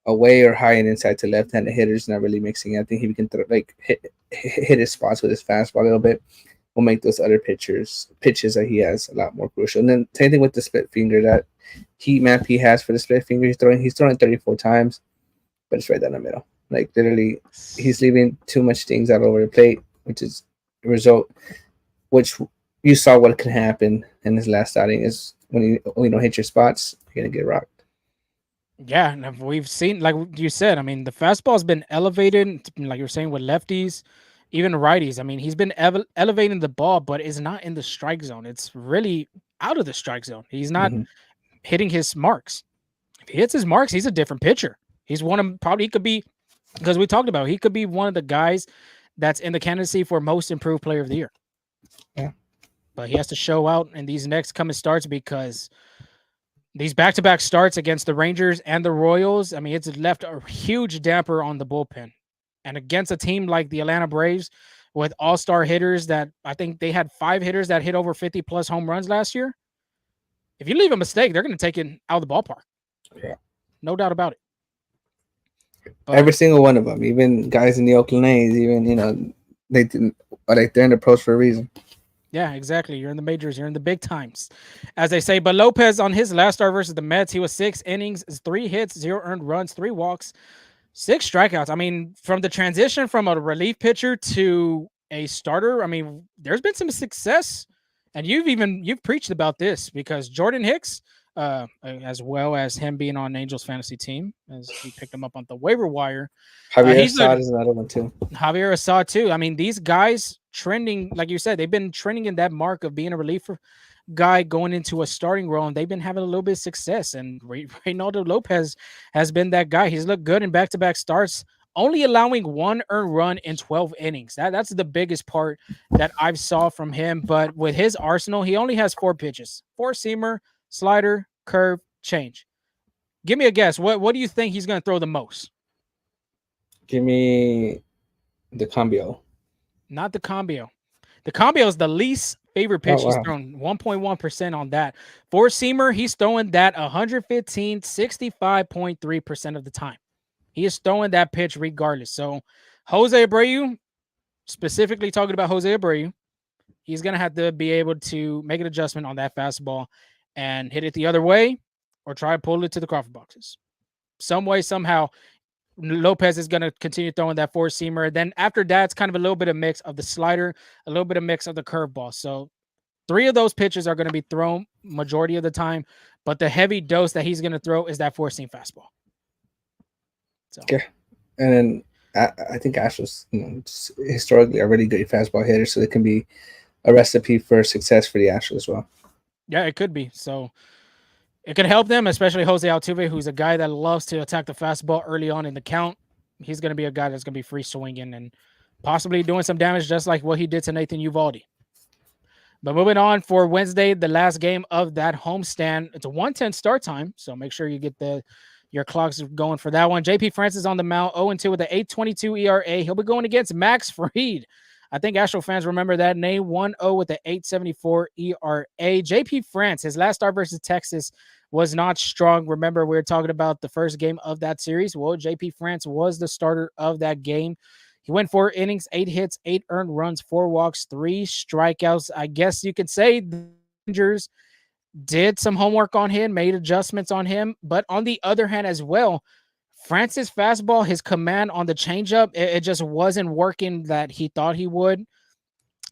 away or high and inside to left-handed hitters, not really mixing. I think he can hit his spots with his fastball a little bit. Will make those other pitches that he has a lot more crucial. And then same thing with the split finger. That heat map he has for the split finger, he's throwing 34 times, but it's right down the middle. Like literally, he's leaving too much things out over the plate, which is a result. Which you saw what can happen in his last outing is when you don't hit your spots, you're gonna get rocked. Yeah, and we've seen, like you said, the fastball's been elevated, like you're saying, with lefties, even righties. He's been elevating the ball, but it's not in the strike zone. It's really out of the strike zone. He's not hitting his marks. If he hits his marks, he's a different pitcher. He's he could be, because we talked about, he could be one of the guys that's in the candidacy for most improved player of the year. Yeah. But he has to show out in these next coming starts, because these back-to-back starts against the Rangers and the Royals, I mean, it's left a huge damper on the bullpen. And against a team like the Atlanta Braves with all-star hitters that I think they had 5 hitters that hit over 50 plus home runs last year. If you leave a mistake, they're going to take it out of the ballpark. Yeah. No doubt about it. But Every single one of them, even guys in the Oakland A's, even they didn't like they're in the pros for a reason. yeah, exactly. You're in the majors. You're in the big times, as they say. But Lopez on his last start versus the Mets, he was 6 innings, 3 hits, 0 earned runs, 3 walks, 6 strikeouts. I mean, from the transition from a relief pitcher to a starter, I mean, there's been some success, and you've preached about this because Jordan Hicks, as well as him being on Angels fantasy team, as we picked him up on the waiver wire. Javier He's Assad is another one too. Javier Assad too. I mean, these guys trending, like you said, they've been trending in that mark of being a reliever guy going into a starting role, and they've been having a little bit of success. And Reynaldo Lopez has been that guy. He's looked good in back-to-back starts, only allowing 1 earned run in 12 innings. That's the biggest part that I've saw from him. But with his arsenal, he only has 4 pitches: 4-seamer, slider, curve, change. Give me a guess. What do you think he's going to throw the most? Give me the cambio. Not the cambio. The cambio is the least favorite pitch. Oh, He's wow. thrown 1.1% on that. 4-seamer, he's throwing that 115, 65.3% of the time. He is throwing that pitch regardless. So Jose Abreu, specifically talking about Jose Abreu, he's going to have to be able to make an adjustment on that fastball and hit it the other way or try to pull it to the Crawford boxes. Some way, somehow, Lopez is going to continue throwing that 4-seamer. Then after that, it's kind of a little bit of mix of the slider, a little bit of mix of the curveball. So 3 of those pitches are going to be thrown majority of the time, but the heavy dose that he's going to throw is that 4-seam fastball. So yeah, and then I think Astros, historically are really good fastball hitters, so it can be a recipe for success for the Astros as well. Yeah, it could be. So it could help them, especially Jose Altuve, who's a guy that loves to attack the fastball early on in the count. He's going to be a guy that's going to be free swinging and possibly doing some damage, just like what he did to Nathan Eovaldi. But moving on for Wednesday, the last game of that homestand. It's a 1:10 start time, so make sure you get your clocks going for that one. JP France is on the mound, 0-2 with an 8.22 ERA. He'll be going against Max Fried. I think Astro fans remember that name. 1-0 with an 8.74 ERA. JP France, his last start versus Texas was not strong. Remember, we were talking about the first game of that series. Well, JP France was the starter of that game. He went 4 innings, 8 hits, 8 earned runs, 4 walks, 3 strikeouts. I guess you could say the Rangers did some homework on him, made adjustments on him. But on the other hand as well, Francis fastball, his command on the changeup, it just wasn't working that he thought he would.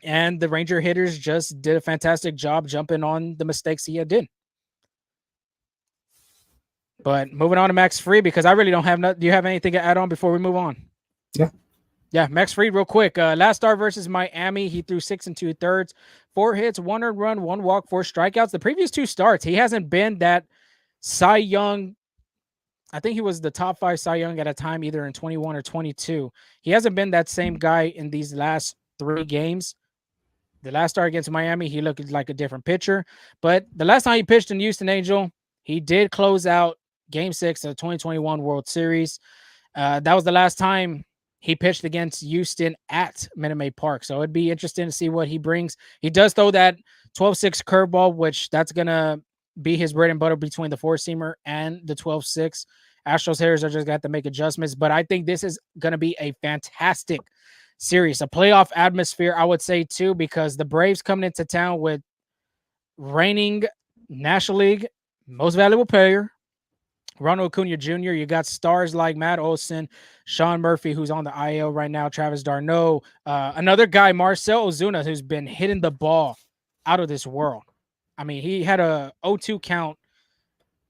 And the Ranger hitters just did a fantastic job jumping on the mistakes he had did. But moving on to Max Fried, because I really don't have do you have anything to add on before we move on? Yeah. Yeah, Max Fried, real quick. Last start versus Miami, he threw 6 2/3, 4 hits, 1 earned run, 1 walk, 4 strikeouts. The previous 2 starts, he hasn't been that Cy Young. I think he was the top 5 Cy Young at a time, either in 21 or 22. He hasn't been that same guy in these last 3 games. The last start against Miami, he looked like a different pitcher. But the last time he pitched in Houston Angel, he did close out Game 6 of the 2021 World Series. That was the last time he pitched against Houston at Minute Maid Park. So it'd be interesting to see what he brings. He does throw that 12-6 curveball, which that's going to be his bread and butter between the 4-seamer and the 12-6. Astros hitters are just going to have to make adjustments. But I think this is going to be a fantastic series, a playoff atmosphere, I would say, too, because the Braves coming into town with reigning National League most valuable player, Ronald Acuna Jr. You got stars like Matt Olson, Sean Murphy, who's on the IL right now, Travis d'Arnaud, another guy, Marcell Ozuna, who's been hitting the ball out of this world. I mean, he had a 0-2 count,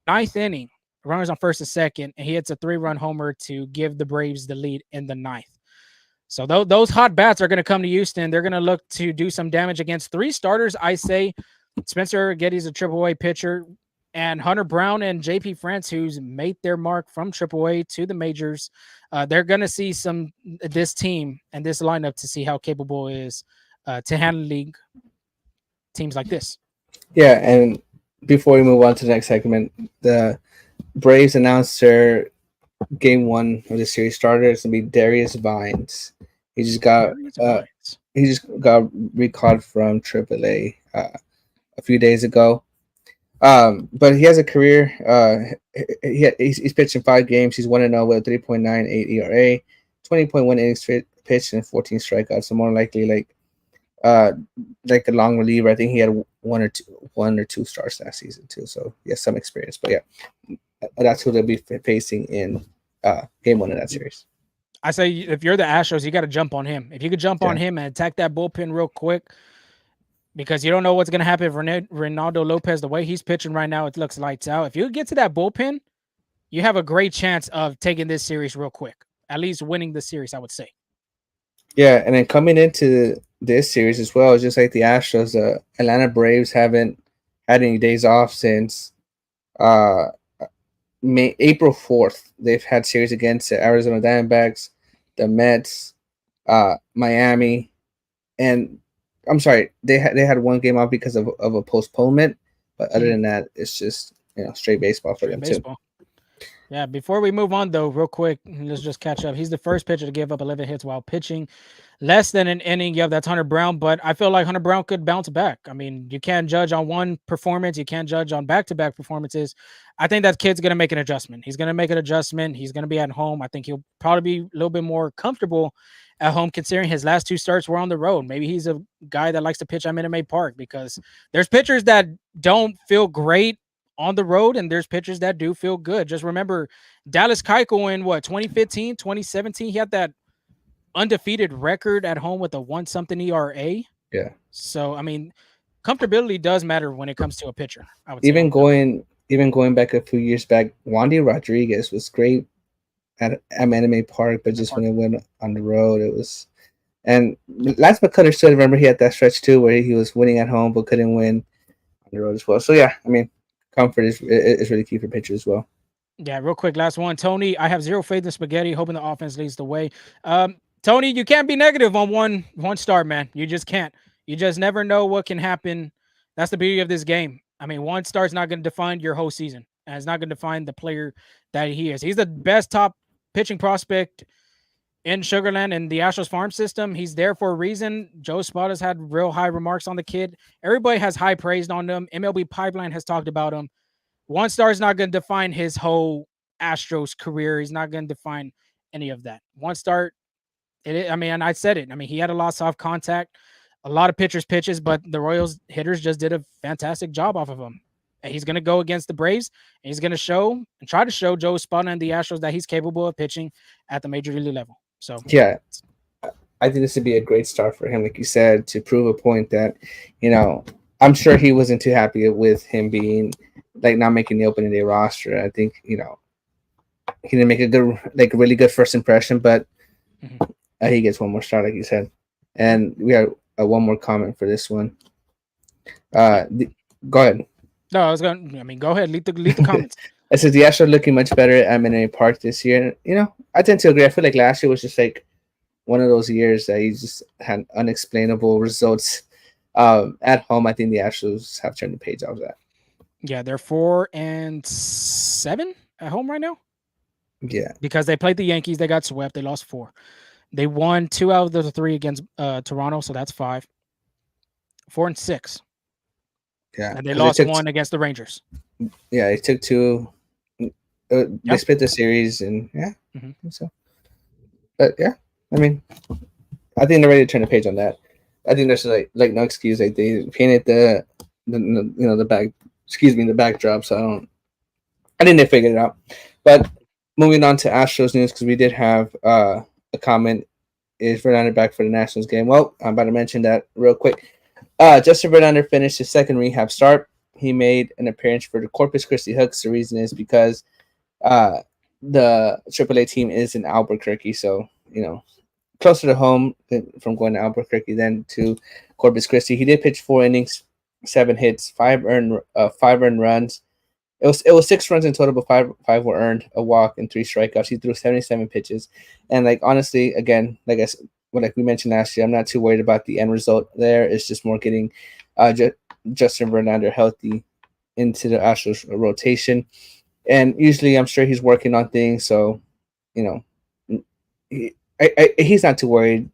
9th inning, runners on first and second, and he hits a 3-run homer to give the Braves the lead in the 9th. So those hot bats are going to come to Houston. They're going to look to do some damage against 3 starters, I say. Spencer Getty's a AAA pitcher, and Hunter Brown and JP France, who's made their mark from AAA to the majors. They're going to see this team and this lineup to see how capable it is to handle league teams like this. Yeah, and before we move on to the next segment, the Braves announced their game one of the series starter. It's gonna be Darius Vines. He just got Darius uh Vines. he just got recalled from AAA a few days ago. But he has a career. He's pitched in 5 games. He's 1-0 with a 3.98 ERA, 20.1 innings pitched, and 14 strikeouts. So more likely uh like a long reliever. I think he had one or two starts last season too. So he has some experience. But yeah, that's who they'll be facing in game one of that series. I say if you're the Astros, you got to jump on him. If you could jump on Yeah, him and attack that bullpen real quick, because you don't know what's going to happen if Ronaldo Lopez, the way he's pitching right now, it looks lights out. If you get to that bullpen, you have a great chance of taking this series real quick, at least winning the series, I would say. yeah, and then coming into this series as well, just like the Astros, the Atlanta Braves haven't had any days off since uh April 4th. They've had series against the Arizona Diamondbacks, the Mets, Miami, and I'm sorry, they had one game off because of a postponement. But other Mhm. than that, it's just straight baseball for Straight them too. baseball. Yeah, before we move on though, real quick, let's just catch up. He's the first pitcher to give up 11 hits while pitching less than an inning. Yeah, that's Hunter Brown, but I feel like Hunter Brown could bounce back. I mean, you can't judge on one performance, you can't judge on back-to-back performances. I think that kid's gonna make an adjustment. He's gonna make an adjustment. He's gonna be at home. I think he'll probably be a little bit more comfortable at home considering his last two starts were on the road. Maybe he's a guy that likes to pitch at Minute Maid Park because there's pitchers that don't feel great on the road and there's pitchers that do feel good. Just remember Dallas Keuchel in what 2015, 2017, he had that undefeated record at home with a 1 something ERA. Yeah, So I mean, comfortability does matter when it comes to a pitcher, I would say. even going back a few years back, Wandy Rodriguez was great at Anime Park, but just when it went on the road, it was. And Lance McCullers still remember he had that stretch too where he was winning at home but couldn't win on the road as well. So yeah, I mean, comfort is really key for pitchers as well. Yeah, real quick, last one. Tony, I have zero faith in spaghetti, hoping the offense leads the way. Tony, you can't be negative on one start, man. You just can't. You just never know what can happen. That's the beauty of this game. I mean, one start's not going to define your whole season, and it's not going to define the player that he is. He's the best top pitching prospect in Sugarland and the Astros farm system. He's there for a reason. Joe Spada's had real high remarks on the kid. Everybody has high praise on him. MLB Pipeline has talked about him. One star is not going to define his whole Astros career. He's not going to define any of that. One start, I mean, and I said it. I mean, he had a lot of soft contact, a lot of pitchers pitches, but the Royals hitters just did a fantastic job off of him. And he's going to go against the Braves, and he's going to show and try to show Joe Spada and the Astros that he's capable of pitching at the major league level. So Yeah, I think this would be a great start for him, like you said, to prove a point that, I'm sure he wasn't too happy with him being like not making the opening day roster. I think he didn't make a good, like a really good first impression, but he gets one more start, like you said. And we have one more comment for this one. Go ahead. no, I was going. I mean, go ahead, lead the comments. I said the Astros are looking much better at Minute Park this year. I tend to agree. I feel like last year was just like one of those years that he just had unexplainable results. At home, I think the Astros have turned the page off that. Yeah, they're 4-7 at home right now. Yeah, Because they played the Yankees, they got swept. They lost 4. They won 2 out of the 3 against Toronto, so that's 5. 4-6, yeah. and they 'Cause lost 1 against the Rangers. Yeah, they took 2. They Yep. split the series, and yeah, Mhm. I think so. But yeah, I mean, I think they're ready to turn the page on that. I think there's like no excuse. Like they painted the back, the backdrop. So I think they figured it out. But moving on to Astros news, because we did have a comment. Is Verlander back for the Nationals game? Well, I'm about to mention that real quick. Justin Verlander finished his second rehab start. He made an appearance for the Corpus Christi Hooks. The reason is because the AAA team is in Albuquerque, so closer to home from going to Albuquerque than to Corpus Christi. He did pitch 4 innings, 7 hits, 5 earned runs. It was 6 runs in total, but five were earned, a walk, and 3 strikeouts. He threw 77 pitches, and honestly, again, like we mentioned last year, I'm not too worried about the end result. There, it's just more getting Justin Verlander healthy into the Astros rotation. And usually, I'm sure he's working on things. So, you know, he's not too worried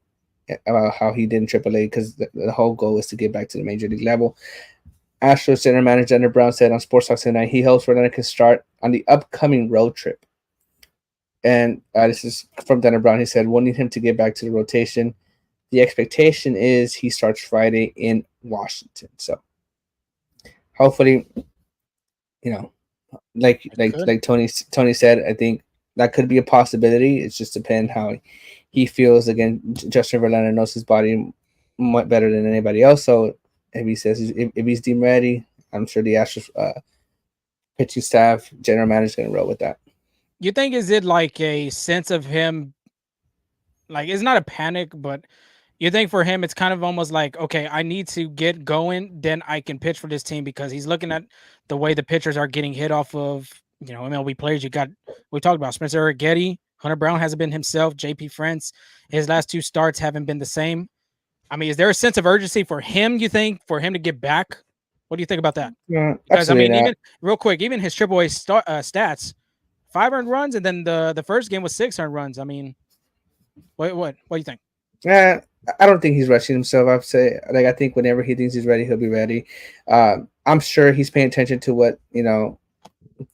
about how he did in AAA because the whole goal is to get back to the major league level. Astros general manager Dennis Brown said on Sports Talk tonight he hopes Verlander can start on the upcoming road trip. And this is from Dennis Brown. He said, "We'll need him to get back to the rotation. The expectation is he starts Friday in Washington. So hopefully, you know, It could. like Tony said, I think that could be a possibility. It just depends how he feels. Again, Justin Verlander knows his body much better than anybody else. So if he says if he's deemed ready, I'm sure the Astros pitching staff, general manager is going to roll with that. You think is it like a sense of him, like it's not a panic, but you think for him it's kind of almost like, okay, I need to get going, then I can pitch for this team because he's looking at the way the pitchers are getting hit off of, MLB players. You got we talked about Spencer Getty, Hunter Brown hasn't been himself, JP France, his last two starts haven't been the same. I mean, is there a sense of urgency for him, you think, for him to get back? What do you think about that? Because I Absolutely mean, not. even real quick, even his AAA stats, 5 earned runs, and then the first game was 6 earned runs. I mean, what do you think? Yeah, I don't think he's rushing himself. I'd say, like, I think whenever he thinks he's ready, he'll be ready. I'm sure he's paying attention to what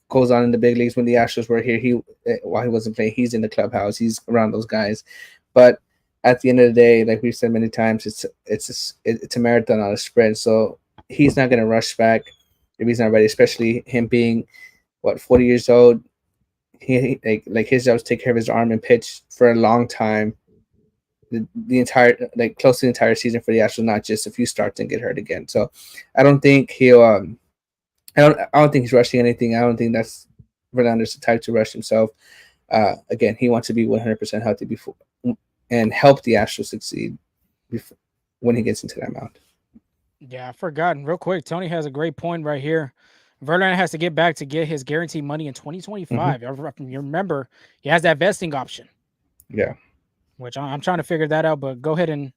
goes on in the big leagues. When the Astros were here, while he wasn't playing, he's in the clubhouse. He's around those guys. But at the end of the day, like we've said many times, it's a marathon, not a sprint. So he's not going to rush back if he's not ready. Especially him being 40 years old. He like his job is to take care of his arm and pitch for a long time. The entire close to the entire season for the Astros, not just a few starts and get hurt again. So I don't think he'll I don't think he's rushing anything. I don't think that's Verlander's the type to rush himself. Again, he wants to be 100% healthy before and help the Astros succeed before, when he gets into that mound. Yeah, I forgot. Real quick, Tony has a great point right here. Verlander has to get back to get his guaranteed money in Mm-hmm. 2025. You remember he has that vesting option, Yeah, which I'm trying to figure that out. But go ahead and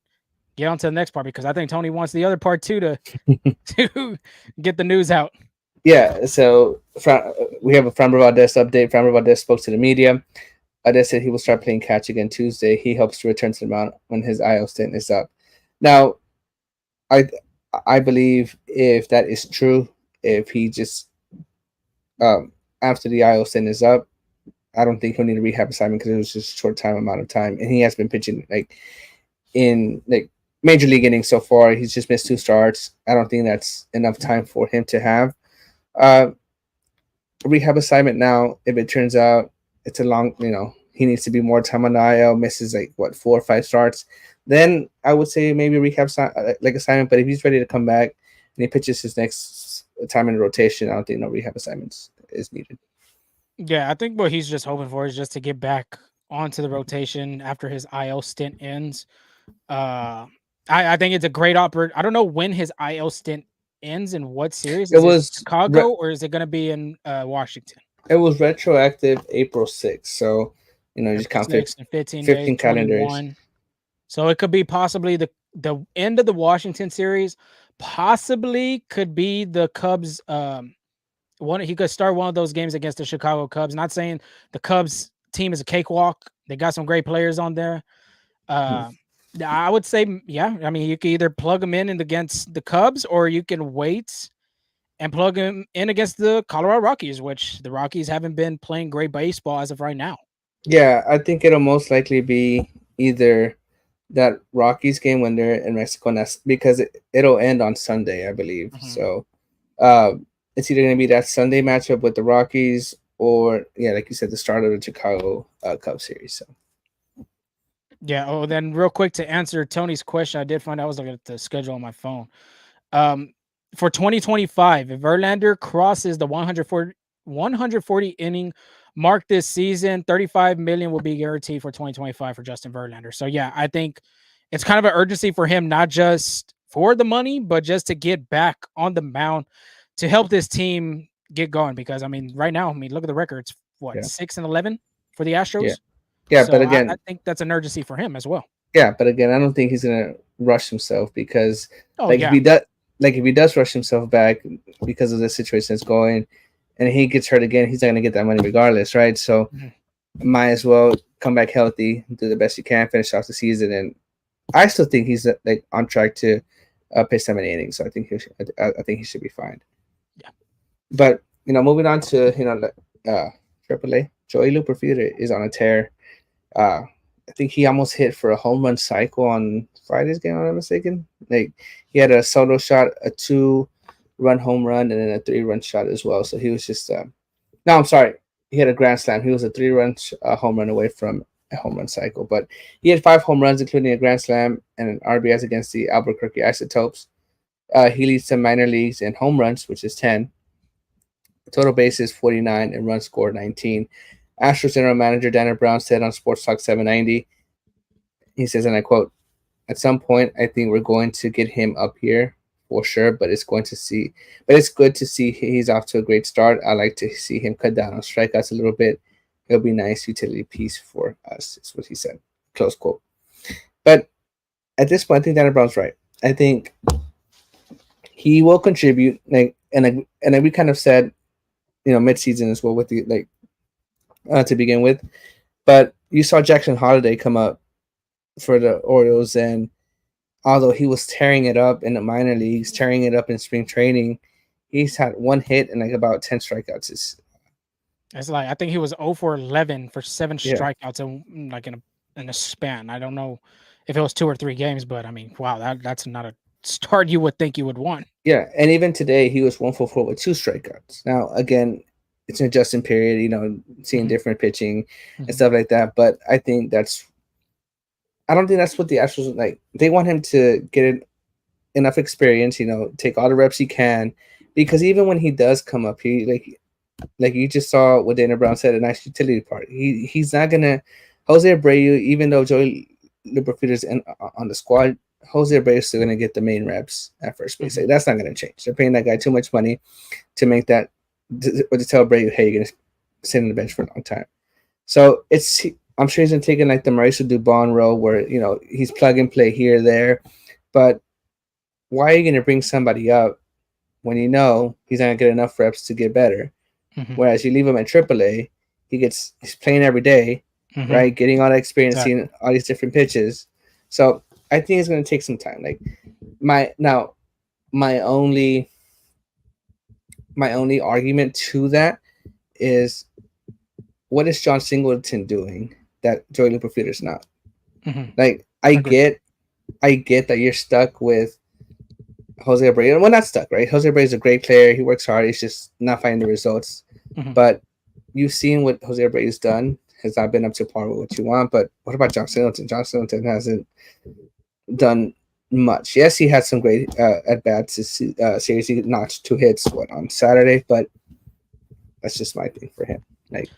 get on to the next part because I think Tony wants the other part too to to get the news out. yeah. So we have a Framber Valdez update. Framber Valdez spoke to the media. Valdez said he will start playing catch again Tuesday. He hopes to return to the mound when his IL stint is up. Now, I I believe if that is true, if he just after the IL stint is up, I don't think he'll need a rehab assignment because it was just a short time amount of time, and he has been pitching in major league innings so far. He's just missed 2 starts. I don't think that's enough time for him to have uh, a rehab assignment now. If it turns out it's a long, he needs to be more time on the IL, misses 4 or 5 starts, then I would say maybe rehab assignment. But if he's ready to come back and he pitches his next time in the rotation, I don't think no rehab assignments is needed. Yeah, I think what he's just hoping for is just to get back onto the rotation after his IL stint ends. Uh, I think it's a great opportunity. I don't know when his IL stint ends in what series. It Is it was Chicago or is it going to be in Washington? it was retroactive April 6th, so you just April count 6th and 15 days, 15 calendars. 21. So it could be possibly the end of the Washington series. Possibly could be the Cubs. One he could start one of those games against the Chicago Cubs. Not saying the Cubs team is a cakewalk. They got some great players on there. Mhm. Uh, I would say, yeah. I mean, you can either plug them in against the Cubs, or you can wait and plug him in against the Colorado Rockies, which the Rockies haven't been playing great baseball as of right now. Yeah, I think it'll most likely be either that Rockies game when they're in Mexico, and that's because it'll end on Sunday, I believe. Mhm. So uh, it's either going to be that Sunday matchup with the Rockies, or yeah, like you said, the start of the Chicago Cubs series. So Yeah. Oh, then real quick to answer Tony's question, I did find out I was looking at the schedule on my phone. Um, for 2025, if Verlander crosses the 140 inning mark this season, 35 million will be guaranteed for 2025 for Justin Verlander. So yeah, I think it's kind of an urgency for him, not just for the money, but just to get back on the mound to help this team get going. Because I mean, right now, I mean, look at the records. What yeah, 6-11 for the yeah, Astros? yeah. But So I again, think that's an urgency for him as well. yeah, but again, I don't think he's going to rush himself because Oh like if yeah, he does. like if he does rush himself back because of the situation that's going, and he gets hurt again, he's not gonna get that money regardless, right? So Mhm. might as well come back healthy, do the best you can, finish off the season, and I still think he's like on track to pitch 7 innings. So I think I think he should be fine. Yeah. But moving on to AAA, Joey Loperfido is on a tear. I think he almost hit for a home run cycle on Friday's game. If I'm not mistaken. Like he had a solo shot, a 2-run home run, and then a 3-run shot as well. So he was just no, I'm sorry. He had a grand slam. He was a 3-run home run away from a home run cycle, but he had 5 home runs, including a grand slam and an RBIs against the Albuquerque Isotopes. He leads the minor leagues in home runs, which is 10. Total bases 49 and runs scored 19. Astros general manager Daniel Brown said on Sports Talk 790, he says, and I quote, "At some point, I think we're going to get him up here for sure, but it's good to see he's off to a great start. I like to see him cut down on strikeouts a little bit. It'll be nice utility piece for us," is what he said. Close quote. But at this point, I think Daniel Brown's right. I think he will contribute, like, and we kind of said, midseason as well with the to begin with. But you saw Jackson Holiday come up for the Orioles, and although he was tearing it up in the minor leagues, tearing it up in spring training, he's had 1 hit and like about 10 strikeouts. It's like I think he was 0 for 11 for 7 Yeah, strikeouts in a span. I don't know if it was 2 or 3 games, but I mean, wow, that's not a start you would think you would want. yeah, and even today he was 1 for 4 with 2 strikeouts. Now again, it's an adjusting period, seeing Mhm, different pitching and mhm, stuff like that. But I don't think that's what the Astros like. They want him to get enough experience, take all the reps he can, because even when he does come up, he like you just saw what Dana Brown said, a nice utility part. He's not gonna Jose Abreu, even though Joey Loperfido's on the squad. Jose Abreu is still gonna get the main reps at first base. mhm. Like, that's not gonna change. They're paying that guy too much money to make that to tell Abreu, hey, you're gonna sit on the bench for a long time. So I'm sure he's gonna take in like the Mauricio Dubon role where he's plug and play here there, but why are you gonna bring somebody up when he's not gonna get enough reps to get better? Mhm. Whereas you leave him at AAA, he's playing every day, Mhm. right? Getting all that experience, Exactly. seeing all these different pitches. So I think it's going to take some time. Like my now my only my only argument to that is, what is John Singleton doing that Joey Loperfido is not? Mhm. Like Agree. I get that you're stuck with Jose Abreu. Well, not stuck, right? Jose Abreu is a great player. He works hard. He's just not finding the results. Mhm. But you've seen what Jose Abreu's done, has not been up to par with what you want. But what about John Singleton? John Singleton hasn't done much. Yes, he had some great at bats this series. He notched 2 hits on Saturday, but that's just my thing for him. Like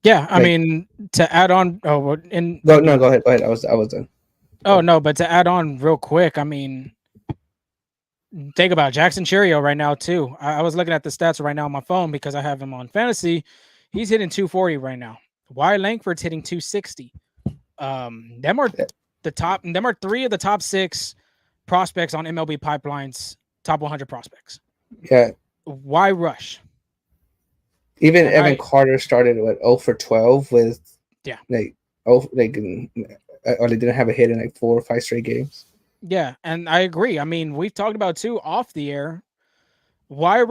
Yeah, I like mean, to add on, oh, well, in go I no, mean, go ahead. I was done. oh no, but to add on real quick, I mean, think about Jackson Cherio right now too. I was looking at the stats right now on my phone because I have him on fantasy. He's hitting 240 right now. Why Langford's hitting 260. Them are Yeah, the top. Them are 3 of the top 6 prospects on MLB Pipeline's top 100 prospects. yeah. Why rush? Even And Evan I, Carter started what 0 for 12 with yeah, like or they didn't have a hit in like 4 or 5 straight games. yeah, and I agree. I mean, we've talked about too off the air. Why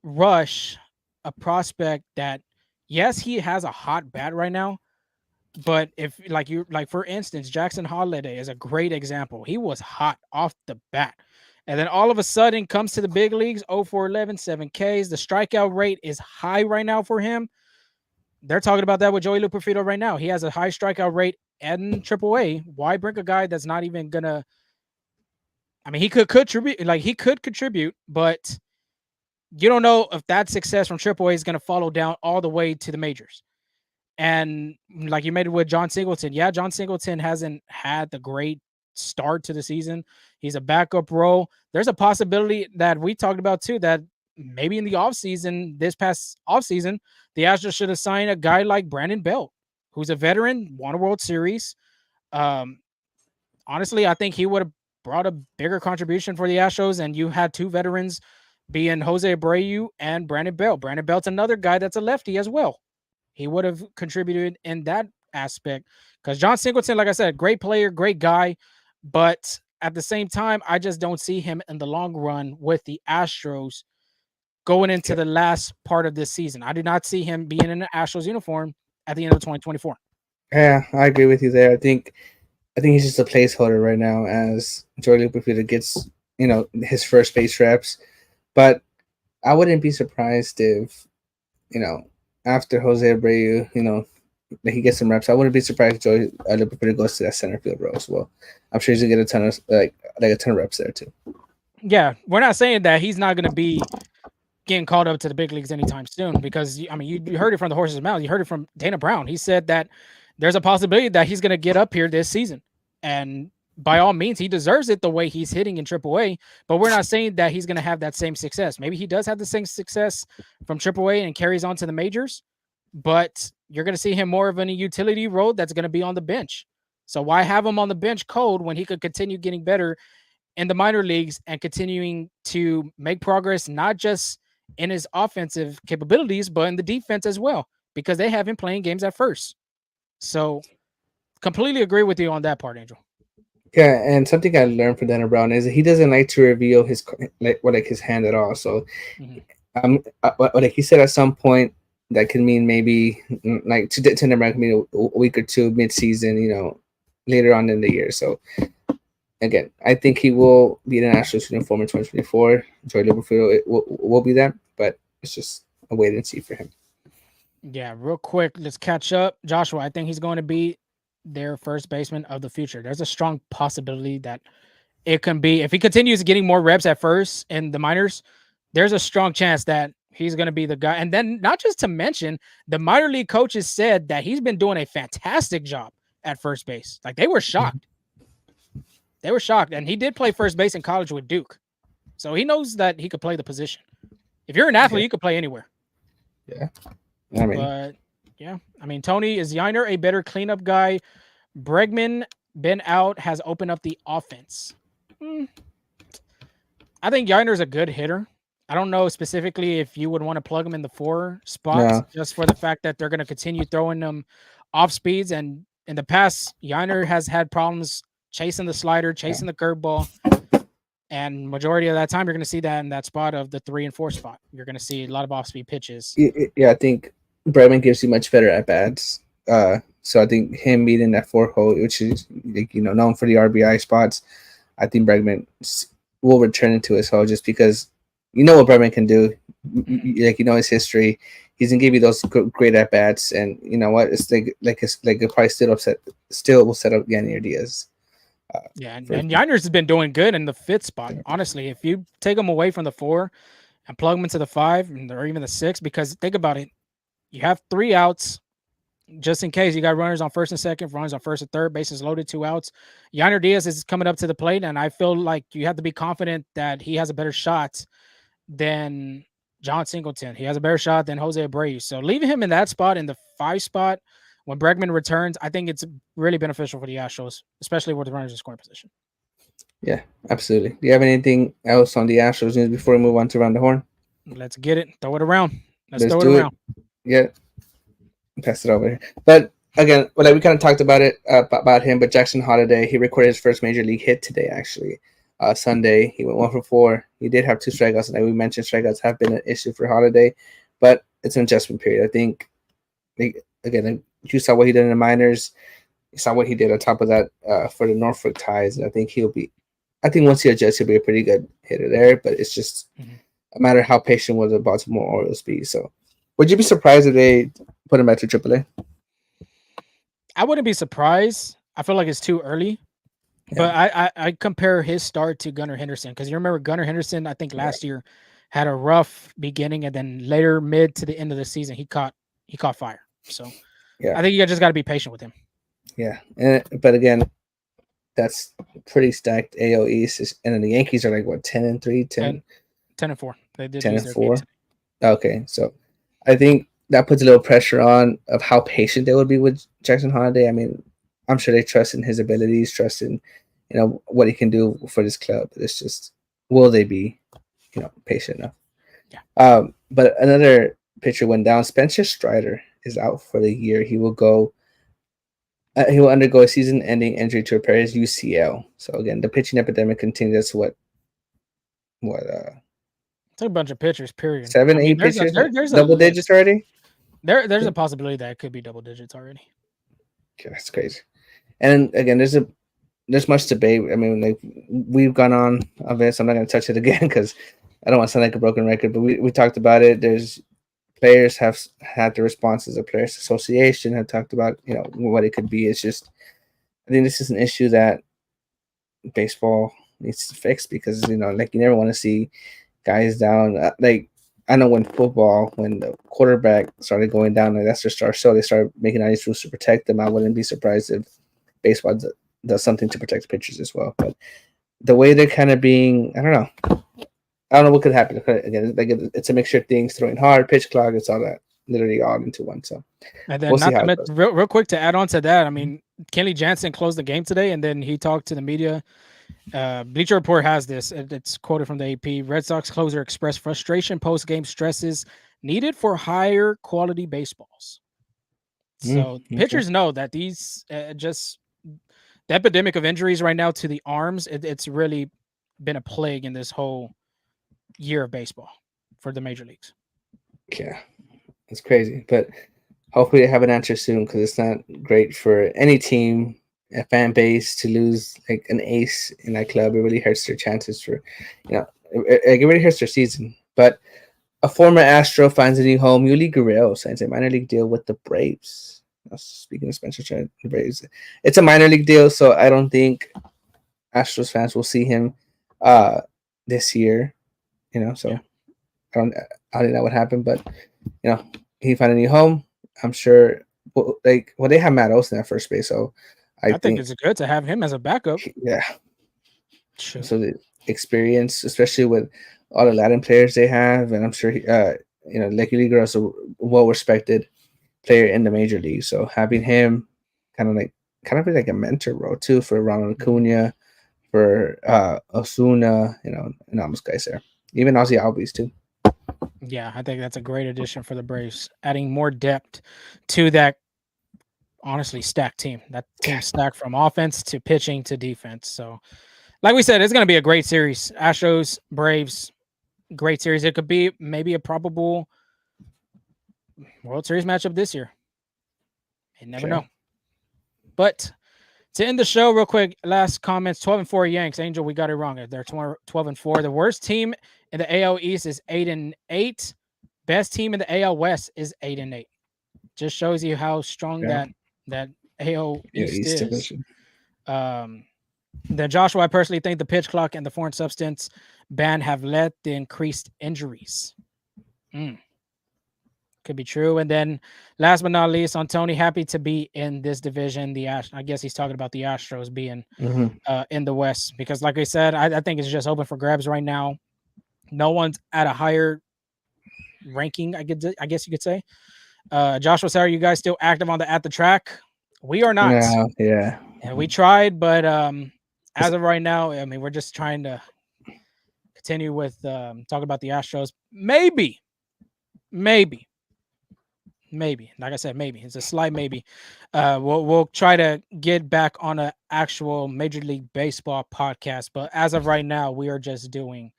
rush a prospect that, yes, he has a hot bat right now, but if like for instance, Jackson Holiday is a great example. He was hot off the bat. And then all of a sudden comes to the big leagues, 0 for 11, 7 Ks. The strikeout rate is high right now for him. They're talking about that with Joey Loperfido right now. He has a high strikeout rate in AAA. Why bring a guy that's not even gonna? I mean, he could contribute, but you don't know if that success from AAA is going to follow down all the way to the majors. And like you made it with John Singleton. Yeah, John Singleton hasn't had the great start to the season. He's a backup role. There's a possibility that we talked about too, that maybe in the offseason, this past offseason, the Astros should have signed a guy like Brandon Belt, who's a veteran, won a World Series. Um, Honestly, I think he would have. brought a bigger contribution for the Astros, and you had two veterans being Jose Abreu and Brandon Belt. Brandon Belt's another guy that's a lefty as well. He would have contributed in that aspect because John Singleton, like I said, great player, great guy, but at the same time, I just don't see him in the long run with the Astros going into Yeah, the last part of this season. I do not see him being in the Astros uniform at the end of 2024. yeah, I agree with you there. I think he's just a placeholder right now as Joey Loperfido gets his first base reps. But I wouldn't be surprised if after Jose Abreu, that he gets some reps. I wouldn't be surprised if Joey Loperfido goes to that center field role as well. I'm sure he's gonna get a ton of a ton of reps there too. Yeah, we're not saying that he's not going to be getting called up to the big leagues anytime soon because I mean you heard it from the horse's mouth. You heard it from Dana Brown. He said that there's a possibility that he's going to get up here this season, and by all means, he deserves it the way he's hitting in AAA. But we're not saying that he's going to have that same success. Maybe he does have the same success from AAA and carries on to the majors, but you're going to see him more of in a utility role that's going to be on the bench. So why have him on the bench cold when he could continue getting better in the minor leagues and continuing to make progress, not just in his offensive capabilities, but in the defense as well, because they have him playing games at first. So completely agree with you on that part, Angel. Yeah, and something I learned from Dana Brown is that he doesn't like to reveal his his hand at all. So, Mhm. like he said, at some point that could mean maybe like to Dana Brown could mean a week or two mid season, later on in the year. So again, I think he will be in an Astros uniform in 2024. Joey Loperfido will be there, but it's just a wait and see for him. Yeah, real quick, let's catch up. Joshua, I think he's going to be their first baseman of the future. There's a strong possibility that it can be, if he continues getting more reps at first in the minors, there's a strong chance that he's going to be the guy. And then, not just to mention, the minor league coaches said that he's been doing a fantastic job at first base. Like they were shocked. They were shocked. And he did play first base in college with Duke. So he knows that he could play the position. If you're an athlete, Yeah, you could play anywhere. yeah. I mean, But yeah, I mean, Tony, is Yiner a better cleanup guy? Bregman been out, has opened up the offense. Hmm, I think Yiner's a good hitter. I don't know specifically if you would want to plug him in the 4 spot no, just for the fact that they're going to continue throwing them off speeds. And in the past, Yiner has had problems chasing the slider, yeah. chasing the curveball. And majority of that time, you're going to see that in that spot of the 3 and 4 spot. You're going to see a lot of off speed pitches. Yeah, I think Bregman gives you much better at bats. So I think him being in that 4 hole, which is known for the RBI spots, I think Bregman will return into his hole just because what Bregman can do. His history. He's gonna give you those great at bats, and you know what? It's like it probably still will set up Yanni Diaz. Yeah, and, For and Yiner's has been doing good in the 5th spot. Honestly, if you take him away from the 4 and plug him into the 5 or even the 6, because think about it, you have 3 outs just in case you got runners on first and second, runners on first and third, bases loaded, 2 outs. Yiner Diaz is coming up to the plate, and I feel like you have to be confident that he has a better shot than John Singleton. He has a better shot than Jose Abreu. So leaving him in that spot, in the 5 spot, when Bregman returns, I think it's really beneficial for the Astros, especially with the runners in scoring position. Yeah, absolutely. Do you have anything else on the Astros news before we move on to Round the Horn? Let's get it. Throw it around. Let's Let's throw it do it. around. Yeah, pass it over here. But again, we kind of talked about it about him, but Jackson Holiday, he recorded his first major league hit today. Actually, Sunday he went 1 for 4. He did have 2 strikeouts, and like we mentioned, strikeouts have been an issue for Holiday, but it's an adjustment period. I think again, you saw what he did in the minors. You saw what he did on top of that for the Norfolk Ties, and I think once he adjusts, he'll be a pretty good hitter there. But it's just a matter of how patient will the Baltimore Orioles be. So, would you be surprised if they put him back to AAA? I wouldn't be surprised. I feel like it's too early. But I compare his start to Gunnar Henderson because you remember Gunnar Henderson, I think last year had a rough beginning and then later mid to the end of the season he caught fire. So Yeah, I think you just got to be patient with him. yeah. But again, that's pretty stacked AL East, and then the Yankees are like what 10-3, 10-4. They did 10-4. Okay, so I think that puts a little pressure on of how patient they would be with Jackson Holiday. I mean, I'm sure they trust in his abilities, trust in what he can do for this club. It's just, will they be, patient enough? Yeah. But another pitcher went down. Spencer Strider is out for the year. He will undergo a season-ending injury to repair his UCL. So again, the pitching epidemic continues. That's what It's a bunch of pitchers. Period. seven, I mean, eight pitchers, there's a double digits list. already. There's Yeah. a possibility that it could be double digits already. Okay, that's crazy. And again, there's much debate. I mean, like, we've gone on of this. I'm not going to touch it again because I don't want to sound like a broken record. But we talked about it. There's players have had the responses. The Players Association have talked about what it could be. It's just, I think this is an issue that baseball needs to fix because like, you never want to see guys down. Like, I know when the quarterback started going down, like, that's their star show. They started making all these rules to protect them. I wouldn't be surprised if baseball does something to protect the pitchers as well. But the way they're kind of being, I don't know. I don't know what could happen. Again, like, it's a mixture of things: throwing hard, pitch clock, it's all that, literally all into one. So And then, we'll see not how to it goes. real quick to add on to that, I mean, Kenley Jansen closed the game today, and then he talked to the media. Bleacher Report has this. It's quoted from the AP. Red Sox closer expressed frustration post-game stresses needed for higher quality baseballs. So Okay. pitchers know that these just the epidemic of injuries right now to the arms. It's really been a plague in this whole year of baseball for the major leagues. Yeah, it's crazy, but hopefully they have an answer soon because it's not great for any team, a fan base, to lose like an ace in that club. It really hurts their chances for, it really hurts their season. But a former Astro finds a new home. Yuli Gurriel signs a minor league deal with the Braves. Speaking of Spencer Strider, the Braves, it's a minor league deal, so I don't think Astros fans will see him this year. So Yeah. I don't think that would happen, but he found a new home. I'm sure. Well, they have Matt Olson at first base, so I I think think, it's good to have him as a backup. yeah. Sure. So the experience, especially with all the Latin players they have, and I'm sure like Yuli is a well respected player in the major league. So having him kind of be like a mentor role too for Ronald Acuna, for Osuna, and all those guys there. Even Ozzy Albies too. Yeah, I think that's a great addition for the Braves, adding more depth to that honestly stacked team. That team stacked from offense to pitching to defense. So, like we said, it's going to be a great series. Astros, Braves, great series. It could be maybe a probable World Series matchup this year. You never know. But to end the show, real quick, last comments: 12-4 Yanks. Angel, we got it wrong. They're 12-4. The worst team in the AL East is 8-8. Best team in the AL West is 8-8. Just shows you how strong that AL East is. Division. Then Joshua, I personally think the pitch clock and the foreign substance ban have led to increased injuries. Could be true. And then last but not least, on Tony, happy to be in this division. I guess he's talking about the Astros being in the West because, like I said, I think it's just open for grabs right now. No one's at a higher ranking, I guess you could say. Joshua, are you guys still active on the At the Track? We are not. Yeah. And we tried, but as of right now, I mean, we're just trying to continue with talking about the Astros. Maybe. Like I said, maybe. It's a slight maybe. We'll try to get back on an actual Major League Baseball podcast, but as of right now, we are just doing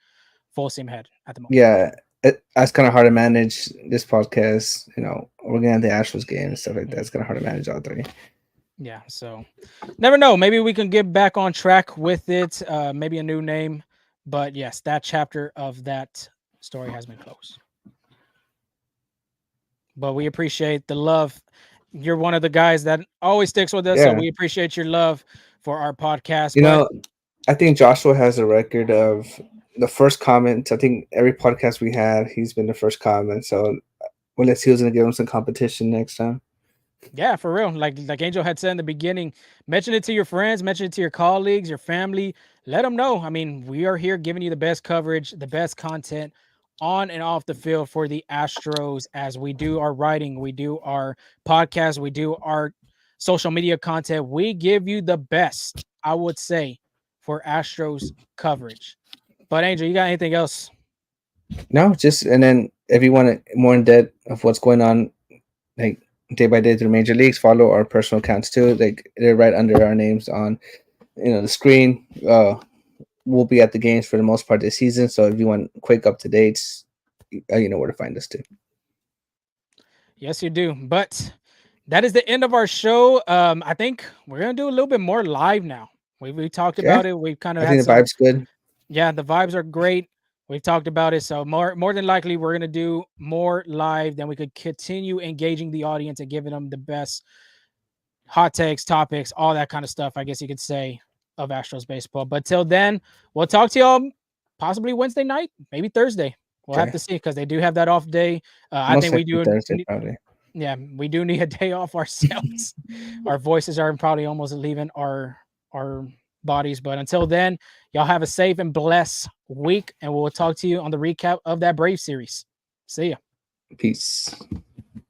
full steam ahead at the moment. Yeah, it's kind of hard to manage this podcast. We're gonna have the Astros game and stuff like that. It's kind of hard to manage all three. Yeah, so never know. Maybe we can get back on track with it. Maybe a new name, but yes, that chapter of that story has been closed. But we appreciate the love. You're one of the guys that always sticks with us, so we appreciate your love for our podcast. I think Joshua has a record of the first comment. I think every podcast we had, he's been the first comment. So let's see who's gonna give him some competition next time. Yeah, for real. Like Angel had said in the beginning, mention it to your friends, mention it to your colleagues, your family. Let them know. I mean, we are here giving you the best coverage, the best content on and off the field for the Astros as we do our writing, we do our podcast, we do our social media content. We give you the best, I would say, for Astros coverage. But Angel, you got anything else? No, just and then if you want more in depth of what's going on, like day by day through major leagues, follow our personal accounts too. Like they're right under our names on the screen. We'll be at the games for the most part this season. So if you want quick up to dates, you know where to find us too. Yes, you do. But that is the end of our show. I think we're gonna do a little bit more live now. We talked Yeah, about it. We've kind of I had think the some. vibe's good. Yeah, the vibes are great. We've talked about it. So more than likely, we're gonna do more live. Then we could continue engaging the audience and giving them the best hot takes, topics, all that kind of stuff. I guess you could say of Astros baseball. But till then, we'll talk to y'all possibly Wednesday night, maybe Thursday. We'll have Okay, to see because they do have that off day. I most think we likely do. Thursday probably. Yeah, we do need a day off ourselves. Our voices are probably almost leaving our bodies. But until then, y'all have a safe and blessed week, and we'll talk to you on the recap of that Brave series. See ya. Peace.